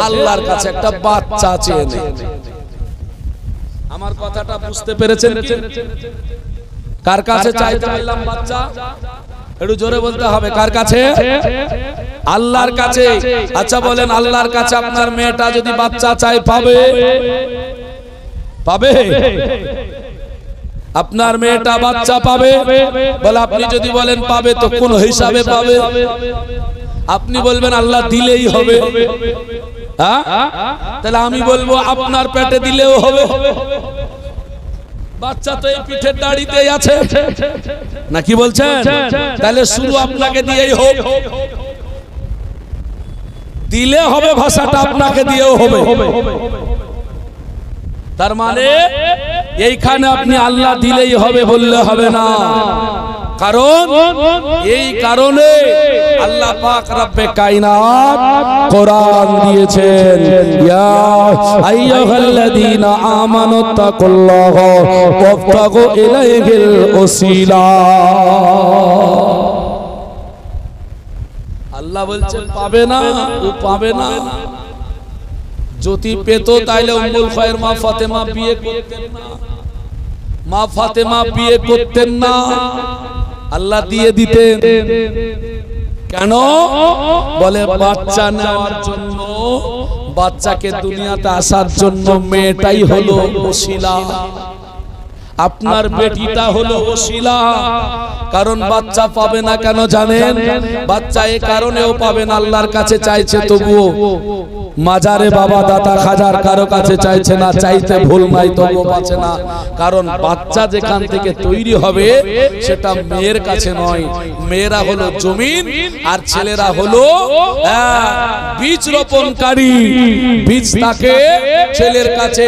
A: আল্লাহর কাছে একটা বাচ্চা চেয়ে নে। আমার কথাটা বুঝতে পেরেছেন? কার কাছে চাইতে চাইলাম বাচ্চা? একটু জোরে বলতে হবে, কার কাছে? আল্লাহর কাছে। আচ্ছা বলেন, আল্লাহর কাছে আপনার মেয়েটা যদি বাচ্চা চায় পাবে? পাবে? আপনার মেয়েটা বাচ্চা পাবে? বলে আপনি যদি বলেন পাবে তো কোন হিসাবে পাবে? আপনি বলবেন আল্লাহ দিলেই হবে, তাহলে আমি বলবো আপনার পেটে দিলেও হবে। বাচ্চা তো এই পিঠের দাড়িতেই আছে, নাকি বলছেন? তাহলে শুরু আপনাকে দিয়েই হোক, দিলে হবে, ভাষাটা আপনাকে দিয়েও হবে। তার মানে এইখানে আপনি আল্লাহ দিলেই হবে বললে হবে না, কারণ এই কারণে আল্লাহ পাক রব্বে কায়নাত কোরআন দিয়েছেন, ইয়া আইয়ুহাল্লাযীনা আমানুত্তাকুল্লাহা ওয়াবতাগু ইলাইহিল ওসিলা। আল্লাহ বলছেন পাবে না, ও পাবে না। যদি পেত তাইলে উম্মুল খয়ের মা ফাতেমা বিয়ে করতেন না, মা ফাতেমা বিয়ে করতেন না, আল্লাহ দিয়ে দিতেন। কেন? বলে বাচ্চা নেওয়ার জন্য, বাচ্চাকে দুনিয়াতে আসার জন্য মেয়েটাই হলো ওসিলা, আপনার বেটিটা হলো ওসিলা। কারণ বাচ্চা পাবে না কেন জানেন? বাচ্চা এই কারণেও পাবে না, আল্লাহর কাছে চাইছে তবুও মাজারে বাবা দাতা খাজার কারো কাছে চাইছে না, চাইতে ভুল নাই তবুও পাচ্ছে না। কারণ বাচ্চা যেখান থেকে তৈরি হবে সেটা মেয়ের কাছে নয়, মেয়েরা হলো জমিন আর ছেলেরা হলো বীজ রোপণকারী। বীজ থাকে ছেলের কাছে,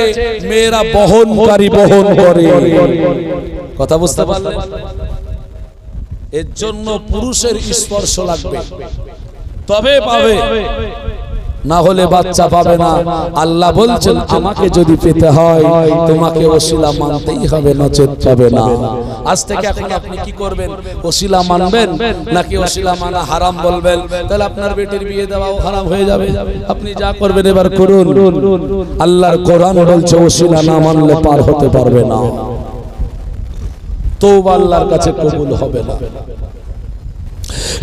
A: মেয়েরা বহনকারী, বহন করে। কথা বুঝতে পারলেন? এর জন্য পুরুষের স্পর্শ লাগবে তবে পাবে, না হলে বাচ্চা পাবে না। আল্লাহ বলছেন আমাকে যদি পেতে হয় তোমাকে ওসিলা মানতেই হবে, নচেত পাবে না। আজ থেকে এখন আপনি কি করবেন? ওসিলা মানবেন নাকি ওসিলা মানা হারাম বলবেন? তাহলে আপনার বেটির বিয়ে দেওয়াও হারাম হয়ে যাবে। আপনি যা করবেন এবার করুন। আল্লাহর কোরআন বলছে ওসিলা না মানলে পার হতে পারবে না, তওবা আল্লাহর কাছে কবুল হবে না।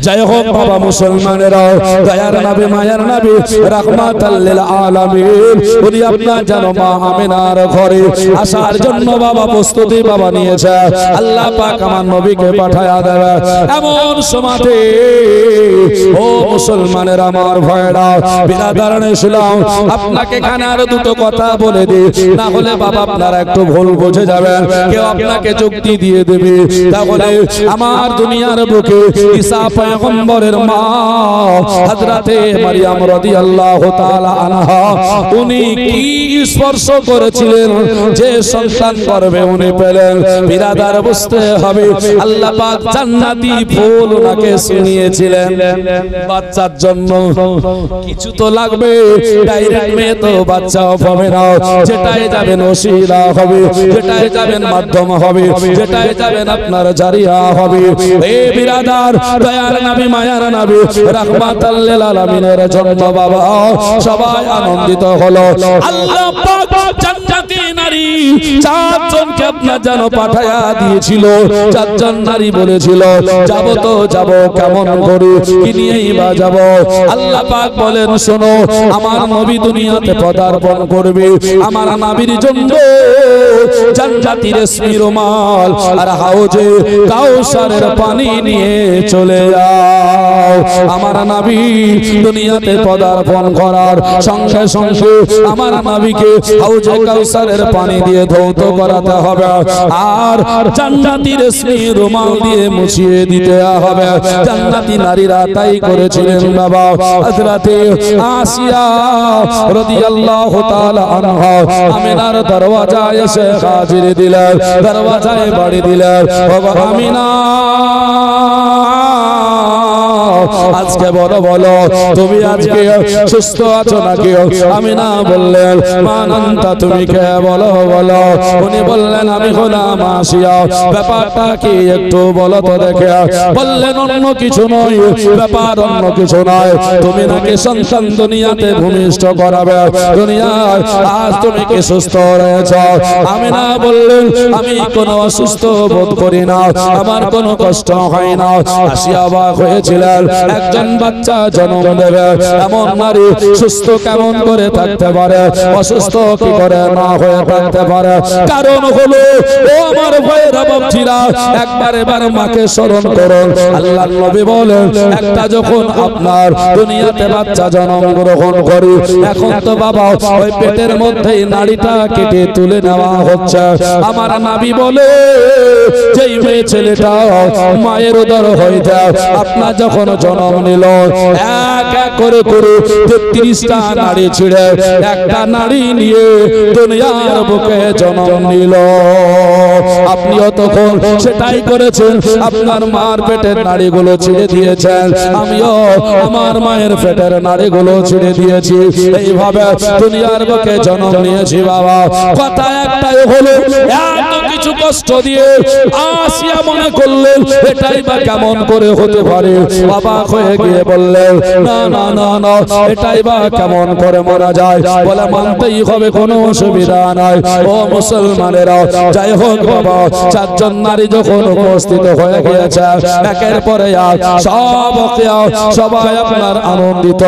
A: জয় হোক বাবা মুসলমানেরা, দয়ার নবী মায়ার নবী রাহমাতাল লিল আলামিন উনি আপনার জানো মা আমিনার ঘরে আসার জন্য বাবা প্রস্তুতি বাবা নিয়েছে। আল্লাহ পাক আমার নবীকে পাঠায়া দেবে এমন সময়তে, ও মুসলমানের আমার ভাইরা বিরাদারানে ইসলাম, আপনাকে এখানে আরো দুটো কথা বলে দিই, না হলে বাবা আপনারা একটু ভুল বুঝে যাবেন, কেউ আপনাকে যুক্তি দিয়ে দেবে। তাহলে আমার দুনিয়ার বুকে ঈসা পয়গম্বরের মা হযরতে মারিয়াম রাদিয়াল্লাহু তাআলা আনহা, উনি কি স্পর্শ করেছিলেন যে সন্তান গর্ভে উনি পেলেন? বিরাদার বুঝতে হবে আল্লাহ পাক জান্নাতি ফুল ওনাকে শুনিয়েছিলেন। বাচ্চার জন্য কিছু তো লাগবে, ডাইরেক্ট মেয়ে তো বাচ্চাও পাবে না, যেটাই যাবেন ওসিলা হবে, যেটাই যাবেন মাধ্যম হবে, যেটাই যাবেন আপনার জারিয়া হবে। এ বিরাদার দয়ার নবী মায়ার নবী রাহমাতাল লিল আলামিনের জন্য বাবা সবাই আনন্দিত হলো। আল্লাহ পাক জান্নাতি নারী 4 চারজনকে আপনার যেন পাঠায়া দিয়েছিল। চারজন নারী বলেছিল যাব তো যাব, কেমন করে কি নিয়েই বা যাব। আল্লাহ পাক বলেন শোনো, আমার নবী দুনিয়াতে পদার্পণ করবে, আমার নবীর জন্য জান্নাতি রেশমি রুমাল আর হাউজে কাউসারের পানি নিয়ে চলে যাও। আমার নবী দুনিয়াতে পদার্পণ করার সঙ্গে সঙ্গে আমার নবীকে হাউজে কাউসারের পানি দিয়ে ধৌত করাতে হবে আর জান্নাতি রেশমি রুমাল দিয়ে মুছিয়ে দিতে হবে। জান্নাতি নারীরা তাই করেছিলেন বাবা। হযরতে আসিয়া রাদিয়াল্লাহু তাআলা আনহা আমিনার দরওয়াজায় এসে হাজির দিলেন, দরওয়াজায় বাড়ি দিলেন। বাবা আমিনা আজকে বলো বলো তুমি আজকে সুস্থ আছো নাকি? আমিনা বললেন মানন্তা তুমি কে বলো বলো। উনি বললেন আমি গোলাম আসিয়া। ব্যাপারটা কি একটু বলো তো দেখে। বললেন অন্য কিছু নয়, ব্যাপার অন্য কিছু নয়, তুমি নাকি সন্তান দুনিয়াতে ভূমিষ্ঠ করাবে, দুনিয়ায় আজ তুমি কি সুস্থ রয়েছ? আমিনা বললেন আমি কোনো অসুস্থ বোধ করি না, আমার কোনো কষ্ট হয় না। আসিয়া অবাক হয়েছিলেন, একজন বাচ্চা জন্ম দেবে এমন নারী সুস্থ কেমন করে থাকতে পারে, অসুস্থ কি করে না হয়ে থাকতে পারে? কারণ হলো ও আমার ভাইয়ের বাপজিরা, একবার এবার মাকে স্মরণ করুন। আল্লাহর নবী বলেন একটা যখন আপনার দুনিয়াতে বাচ্চা জন্ম গ্রহণ করি, এখন তো বাবা ওই পেটের মধ্যেই নাড়িটা কেটে তুলে নেওয়া হচ্ছে। আমার নবী বলে যেই মেয়ে ছেলেটা মায়ের উদর হইতে আপনার যখন জন্ম নিল, এক এক করে করে 33টা নাড়ি ছিঁড়ে একটা নাড়ি নিয়ে দুনিয়ার বুকে জন্ম নিল। আপনিও তখন সেটাই করেছেন, আপনার মার পেটের নাড়িগুলো ছিঁড়ে দিয়েছেন, আমিও আমার মায়ের পেটের নাড়িগুলো ছিঁড়ে দিয়েছি। এইভাবে দুনিয়ার বুকে জন্ম নিয়েছি বাবা। কথা একটাই হলো এত কিছু কষ্ট দিয়ে আসিয়া মনে করলেন এটাই বা কেমন করে হতে পারে। অবাক হয়ে গিয়ে বললেন না না না না, এটাই বা কেমন করে মারা যায়। বলে মানতেই হবে, কোনো অসুবিধা নাই। ও মুসলমানেরা, যাই হোক বাবা, চারজন নারী যখন উপস্থিত হয়ে গিয়েছে একের পরে এক সবাই আপনার আনন্দিত।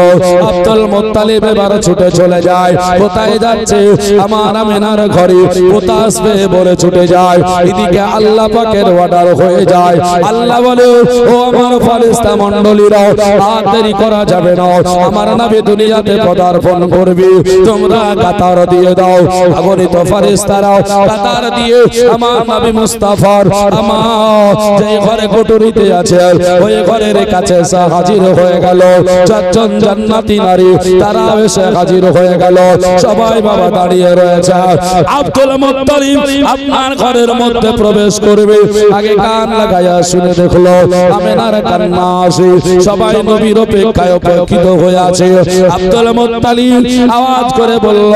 A: আব্দুল মুত্তালিব এবার ছুটে চলে যায়। কোথায় যাচ্ছে? আমার আমিনার ঘরে। কোথা আসবে বলে ছুটে যায়। এদিকে আল্লাহ পাকের অর্ডার হয়ে যায়। আল্লাহ বলে ও আমার ফেরেশতা মণ্ডলীরা, আর দেরি করা যাবে না, আমার নবী দুনিয়াতে পদার্পণ করবে, তোমরা কাতার দিয়ে দাও। আগনিত ফেরেশতারা কাতার দিয়ে আমার নবী মুস্তাফার আমার যে ঘরে কোটরিতে আছে ওই ঘরের কাছে এসে হাজির হয়ে গেল। চারজন জান্নাতি নারী তারা এসে হাজির হয়ে গেল। সবাই বাবা দাঁড়িয়ে রয়েছে। আব্দুল মুত্তালিব আপনার ঘরের মধ্যে প্রবেশ করবে, আগে কান লাগায়া শুনে দেখলো আমিনার কান্না আসে। সবাই নবীর অপেক্ষায় অপেক্ষিত হয়ে আছে। আব্দুল মুত্তালিব আওয়াজ করে বলল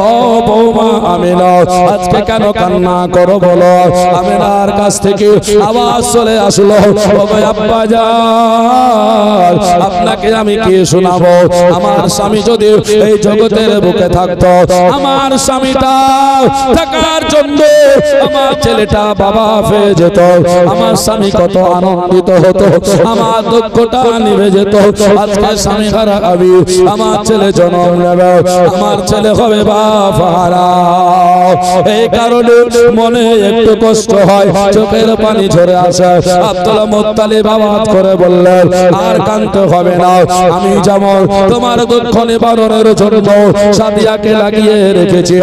A: ও বৌমা আমিনা, আজকে কেন কান্না করো বলো। আমিনার কাছ থেকে আওয়াজ চলে আসলো ও আব্বা জান, আপনাকে আমি কি শোনাবো? আমার স্বামী যদি এই জগতের বুকে থাকতো, আমার স্বামীটা থাকার জন্য আমার ছেলেটা বাবা হয়ে যেত, আমার স্বামী কত আনন্দিত হতো, আমার দুঃখটা নিভে যেত। আজকে স্বামী হারা আমি, আমার ছেলে জন্ম নেবে, আমার ছেলে হবে বাপ হারা। এই কারণে মনে একটু কষ্ট হয়, চোখের পানি ঝরে আসে। আব্দুল মুত্তালিব আওয়াজ করে বললেন আর কাঁদতে হবে না, আমি যেমন তোমার দুঃখ নিবারণের জন্য সাদিয়াকে লাগিয়ে রেখেছি,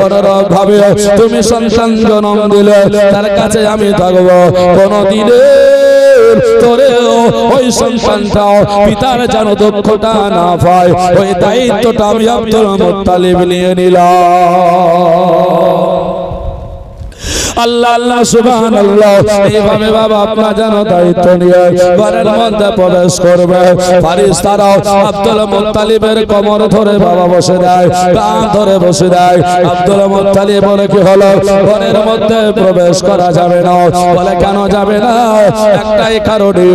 A: অনুরূপ ভাবে তুমি সন্তান জন্ম দিলে তার কাছে আমি থাকবো। কোনদিনে তোরেও ওই সন্তানটা পিতার যেন দুঃখটা না পায়, ওই দায়িত্বটা আমি আব্দুল মুত্তালিব নিয়ে নিলাম। আল্লাহ আল্লাহ সুবহানাল্লাহ। এইভাবে বাবা আপনার যেন দায়িত্ব নিয়ে ঘরের মধ্যে প্রবেশ করবে। ফেরেশতারা আব্দুল মুত্তালিবের কোমর ধরে বাবা বসে দেয়, কান ধরে বসে দেয়। আব্দুল মুত্তালিব বলে কি হলো, ঘরের মধ্যে প্রবেশ করা যাবে না। বলে কেন যাবে না? একটাই কারণে,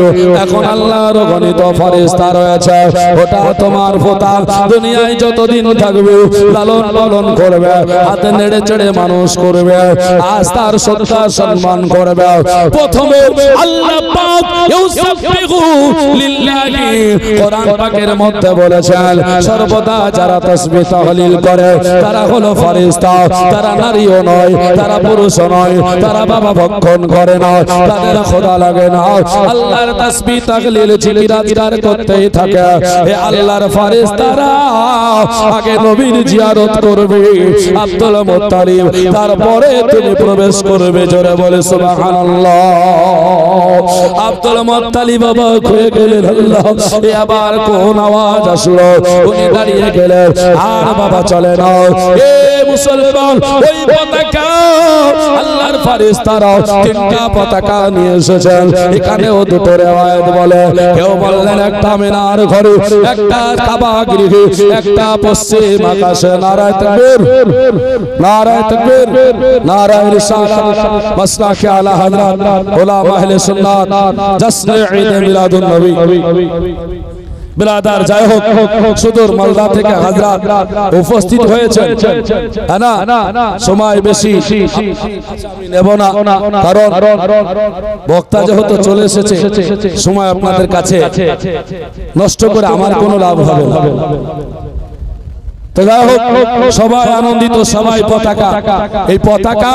A: এখন আল্লাহর গণিত ফেরেশতা রয়েছে, ওটা তোমার পোতা দুনিয়ায় যতদিন থাকবে লালন পালন করবে, হাতে নেড়ে চেড়ে মানুষ করবে, আজ তার শ্রদ্ধা সম্মান করবে। প্রথমে আল্লাহ পাক ইউসাব্বিহু লিল্লাহি, কোরআন পাকের মধ্যে বলেছেন সর্বদা যারা তাসবিহ তাহলিল করে তারা হলো ফেরেশতা, তারা নারীও নয়, তারা পুরুষও নয়, তারা বাবা ভক্ষণ করে না, তাদের খোদা লাগে না। আল্লাহর তাসবিহ তাহলিল জিকির করতেই থাকে। হে আল্লাহর ফেরেশতারা আগে নবীর জিয়ারত করবে আব্দুল মুত্তালিব, তারপরে তিনি প্রবেশ করবে। জোরে বলে সুবহানাল্লাহ। আব্দুল মুত্তালিব বাবা হয়ে গেলেন। আল্লাহ, এ আবার কোন আওয়াজ আসলো? উনি দাঁড়িয়ে গেলেন, আর বাবা চলে না। এ মুসলমান, ওই পতাকা আল্লাহর ফেরেশতারা তিনটা পতাকা নিয়ে এসেছেন। এখানেও দুটো রিওয়ায়াত বলে, কেউ বললেন একটা মিনার ঘরে, একটা কাবা গৃহে, একটা পশ্চিম আকাশে। নারায়ে তাকবীর, নারায়ে তাকবীর, নারায়ে রিসালাত, মাসলাকে আলা হযরত উলামা আহলে সুন্নাত, জশ্ন ঈদ মিলাদুন নবী। ব্রাদার, যাই হোক, সুদূর মালদা থেকে হযরত উপস্থিত হয়েছেন, না সময় বেশি আমি নেব না, কারণ বক্তা যেহেতু চলে এসেছে, সময় আপনাদের কাছে নষ্ট করে আমার কোনো লাভ হবে না। তো যাই হোক, সবাই আনন্দিত, সবাই পতাকা। এই পতাকা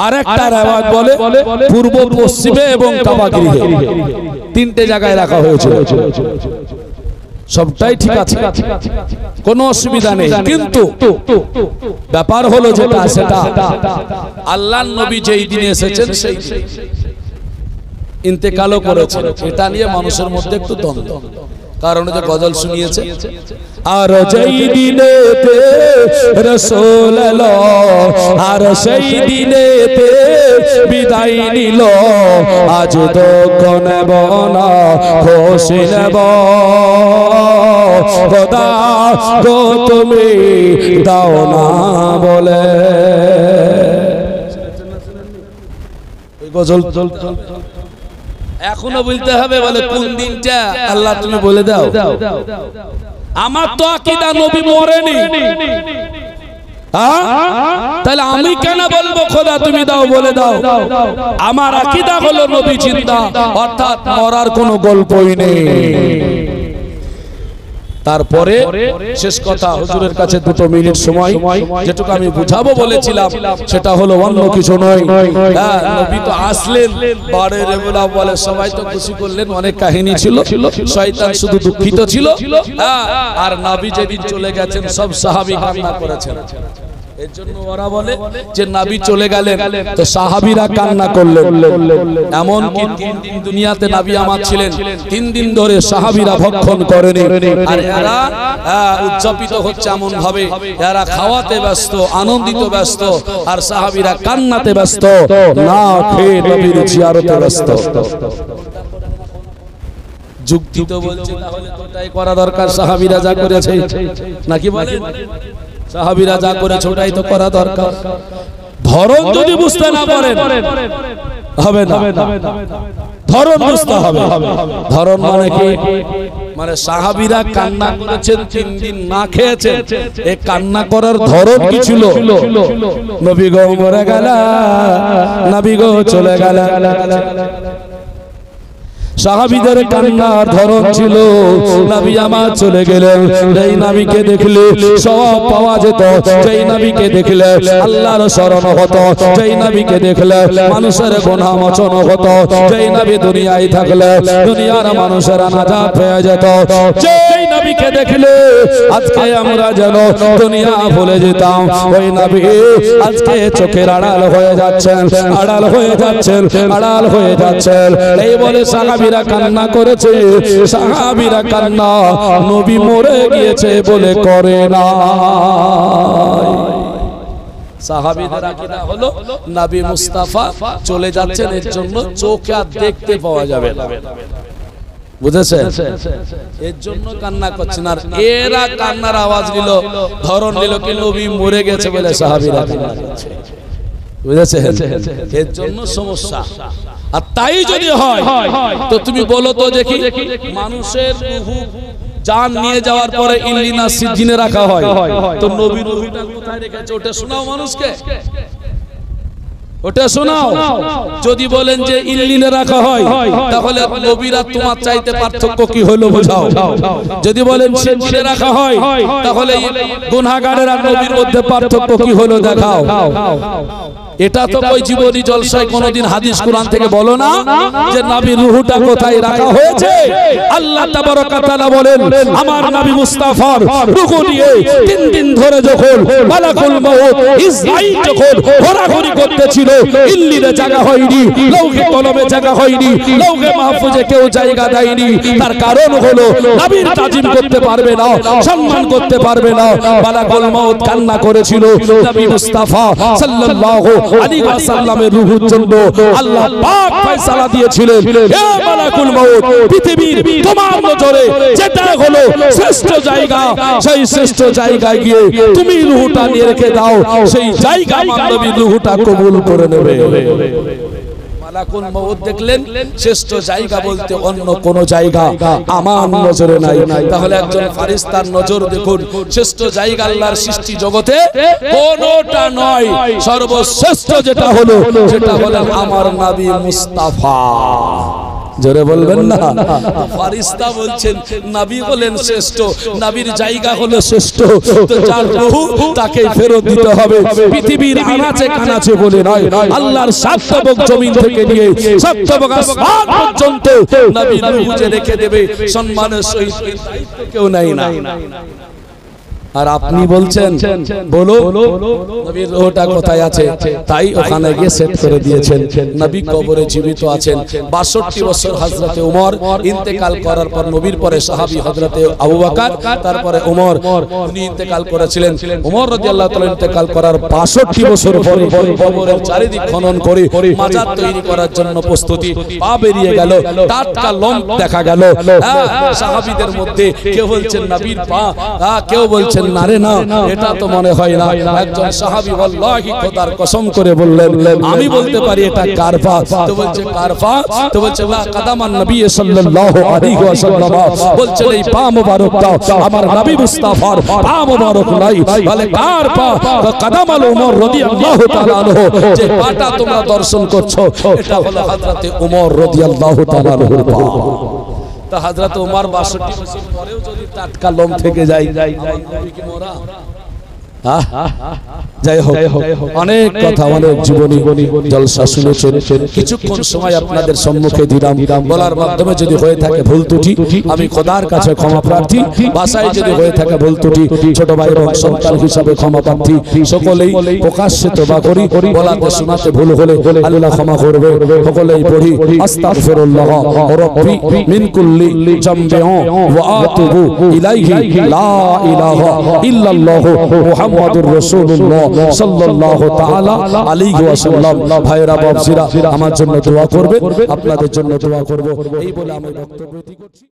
A: আরেকটা রিওয়ায়াত বলে পূর্ব পশ্চিমে এবং কাবা গৃহে তিনটে জায়গায় রাখা হয়েছে। সবটাই ঠিক আছে, কোনো অসুবিধা নেই, কিন্তু ব্যাপার হলো যেটা সেটা আল্লাহর নবী যেই দিনে এসেছেন সেই ইন্তেকালও করেছেন, এটা নিয়ে মানুষের মধ্যে একটু দ্বন্দ্ব। কারণ যে গজল শুনিয়েছে, আর যেই দিনেতে রাসূল এলো, আর সেই দিনেতে বিদায় নিল, আজ দুঃখ নেব না খুশি নেব, খোদা গো তুমি দাও না বলে। গজল এখনো বলতে হবে, বলে কোন দিনটা আল্লাহ তুমি বলে দাও। আমার তো আকীদা নবী মরেনি, তাহলে আমি কেন বলবো খোদা তুমি দাও, বলে দাও? আমার আকীদা হলো নবী জিন্দা, অর্থাৎ মরার কোনো গল্পই নেই। তারপরে শেষ কথা, হুজুরের কাছে 2 মিনিট সময়, যেটুকু আমি বুঝাবো বলেছিলাম সেটা হলো অন্য কিছু নয়। নবী তো আসলেন, বারে রেবুলা বলে সবাই তো খুশি করলেন, অনেক কাহিনী ছিল, শয়তান শুধু দুঃখিত ছিল। আর নবী যেদিন চলে গেছেন সব সাহাবী কান্না করেছেন। এর জন্য ওরা বলে যে নবী চলে গেলেন তো সাহাবীরা কান্না করলেন। এমন কি 3 দিন দুনিয়াতে নবী আমার ছিলেন, 3 দিন ধরে সাহাবীরা ভক্ষণ করেনি। আর এরা উদযাপিত হচ্ছে এমন ভাবে, এরা খাওয়াতে ব্যস্ত, আনন্দিত ব্যস্ত, আর সাহাবীরা কান্নাতে ব্যস্ত, না খেয়ে নবীর জিয়ারতে ব্যস্ত। যুক্তি তো বলছে তাহলে তো তাই করা দরকার, সাহাবীরা যা করেছে, নাকি বলেন? সাহাবীরা যা করেছে ওটাই তো করা দরকার। ধরন যদি বুঝতে না পারেন হবে না, ধরন বুঝতে হবে। ধরন মানে কি? মানে সাহাবীরা কান্না করেছেন, 3 দিন না খেয়েছেন, এই কান্না করার ধরন কি ছিল? নবী গো মরে গেল, নবী গো চলে গেল। সাহাবীদের কান্নার ধরন ছিল নবী আমার চলে গেলেন, যেই নবীকে দেখলে সওয়াব পাওয়া যেত, যেই নবীকে দেখলে আল্লাহর শরণ হতো, যেই নবীকে দেখলে মানুষের গুনাহ মোচন হতো, যেই নবী দুনিয়ায় থাকলে দুনিয়ার মানুষেরা নাজাত পেয়ে যেত, যেই নবীকে দেখলে আজকে আমরা যেন দুনিয়া ভুলে যেতাম, ওই নবী আজকে চোখের আড়াল হয়ে যাচ্ছেন, আড়াল হয়ে যাচ্ছেন, আড়াল হয়ে যাচ্ছেন। এই বলে সাহাবীরা কান্না করেছে। সাহাবীরা কান্না নবী মরে গিয়েছে বলে করে না। সাহাবীদের আকীদা হলো নবী মুস্তাফা চলে যাচ্ছেন, এর জন্য চোখে আর দেখতে পাওয়া যাবে না, বুঝেছেন? এর জন্য কান্না করছেন। আর এরা কান্নার আওয়াজ নিল, ধরন নিল কি নবী মরে গেছে বলে সাহাবীরা কান্না করছে, বুঝেছেন? এর জন্য সমস্যা। আর তাই যদি হয় তো তুমি বলো তো দেখি, মানুষের রূহ জান নিয়ে যাওয়ার পরে ইল্লিনা সিজিনে রাখা হয়, তো নবীর রূহটা কোথায় রেখেছে ওটা শোনাও মানুষকে, ওটা শোনাও। যদি বলেন যে ইল্লিনে রাখা হয়, তাহলে নবীরা তোমার চাইতে পার্থক্য কি হলো বোঝাও। যদি বলেন সিজিনে রাখা হয়, তাহলে গুনাহগারের আর নবীর মধ্যে পার্থক্য কি হলো দেখাও। এটা তো কই জীবনী জলসায় কোনদিন হাদিস কোরআন থেকে বলো না যে নবীর রূহটা কোথায় রাখা হয়েছে। আল্লাহ তাবারক ওয়া তাআলা বলেন, আমার নবী মুস্তাফার রূহ নিয়ে 3 দিন ধরে যখন মালাকুল মউত ইসরাইল যখন ঘোরাঘুরি করতেছিল, ইল্লিনে জায়গা হয়নি, লৌহে কলমে জায়গা হয়নি, লৌহে মাহফুজে কেউ জায়গা দেয়নি। তার কারণ হলো নবীর তাজিম করতে পারবে না, সম্মান করতে পারবে না। মালাকুল মউত কান্না করেছিল, নবী মুস্তাফা সাল্লাল্লাহু আলাইহি ওয়াসাল্লামের রূহের জন্য আল্লাহ পাক ফয়সালা দিয়েছিলেন, হে মালাকুল মউত, পৃথিবীর তোমার নজরে যেটা হলো শ্রেষ্ঠ জায়গা, সেই শ্রেষ্ঠ জায়গায় গিয়ে তুমি রূহটা নিয়ে রেখে দাও, সেই জায়গা আমার নবীর রূহটা কবুল করে নেবে। মালাকুল মউত দেখলেন শ্রেষ্ঠ জায়গা বলতে অন্য কোন জায়গা আমার নজরে নাই। তাহলে একজন ফেরেশতার নজর দেখুন, শ্রেষ্ঠ জায়গা আল্লাহর সৃষ্টি জগতে কোনটা নয়, সর্বশ্রেষ্ঠ যেটা হলো সেটা হলেন আমার নবী মুস্তাফা। জোরে বলবেন না। ফেরেশতা বলছেন নবী হলেন শ্রেষ্ঠ, নবীর জায়গা হলো শ্রেষ্ঠ, তো যার রূহ তাকে ফেরত দিতে হবে। পৃথিবীর আনাচে কানাচে বলে নয়, আল্লাহর সাতবক জমিন থেকে নিয়ে সাতবক আসমান পর্যন্ত নবীর রূহ যে রেখে দেবে, সম্মানের সহিত দায়িত্ব কেউ নেয় না। আর আপনি বলছেন বলো নবীর রূহটা কোথায় আছে, তাই ওখানে গিয়ে সেট করে দিয়েছেন। নবী কবরে জীবিত আছেন। 62 বছর হযরতে ওমর ইন্তেকাল করার পর, নবীর পরে সাহাবী হযরতে আবু বকর, তারপরে ওমর, উনি ইন্তেকাল করেছিলেন। ওমর রাদিয়াল্লাহু তাআলা ইন্তেকাল করার 62 বছর পরে কবরের চারিদিক খনন করে মাজার তৈরি করার জন্য প্রস্তুতি, পা বেরিয়ে গেল, টাটকা লোম দেখা গেল। সাহাবীদের মধ্যে কেউ বলছেন নবীর পা, কেউ বলছেন না রে না, এটা তো মনে হয় না। একজন সাহাবী ওয়াল্লাহি খোদার কসম করে বললেন, আমি বলতে পারি এটা কার পা। তো বলছে কার পা? তো বলছে লা কাদামান নবী সাল্লাল্লাহু আলাইহি ওয়াসাল্লাম, বলছে এই পা মোবারকটা আমার নবী মুস্তাফার পা মোবারক নাই, বলে কার পা? তো কাদামাল ওমর রাদিয়াল্লাহু তাআলা আনহু, যে পাটা তোমরা দর্শন করছো এটা হলো হযরতে ওমর রাদিয়াল্লাহু তাআলা আনহুর পা। তা হযরত ওমর 62 বছর পরেও যদি টাটকা লোম থেকে যায়, কি মোরা? যাই হোক, অনেক কথা, অনেক জীবনী জলসা শুনেছেন। কিছুক্ষণ সময় আপনাদের সম্মুখে দিলাম, বলার মাধ্যমে যদি হয়ে থাকে ভুল ত্রুটি আমি খোদার কাছে ক্ষমা প্রার্থী। ভাষায় যদি হয়ে থাকে ভুল ত্রুটি ছোট ভাই এবং সন্তান হিসাবে ক্ষমা প্রার্থী। সকলেই প্রকাশ্যে তওবা করি, বলাতে শোনাতে ভুল হলে আল্লাহ ক্ষমা করবে। সকলেই পড়ি আস্তাগফিরুল্লাহ রাব্বি মিন কুল্লি জামবিন ওয়া আতুবু ইলাইহি লা ইলাহা ইল্লাল্লাহু মুহাম্মাদুর রাসূলুল্লাহ সাল্লাল্লাহু তাআলা আলাইহি ওয়াসাল্লাম। ভাইরা বাপজিরা আমার জন্য দোয়া করবে, আপনাদের জন্য দোয়া করব, এই বলে আমি বক্তব্য করছি।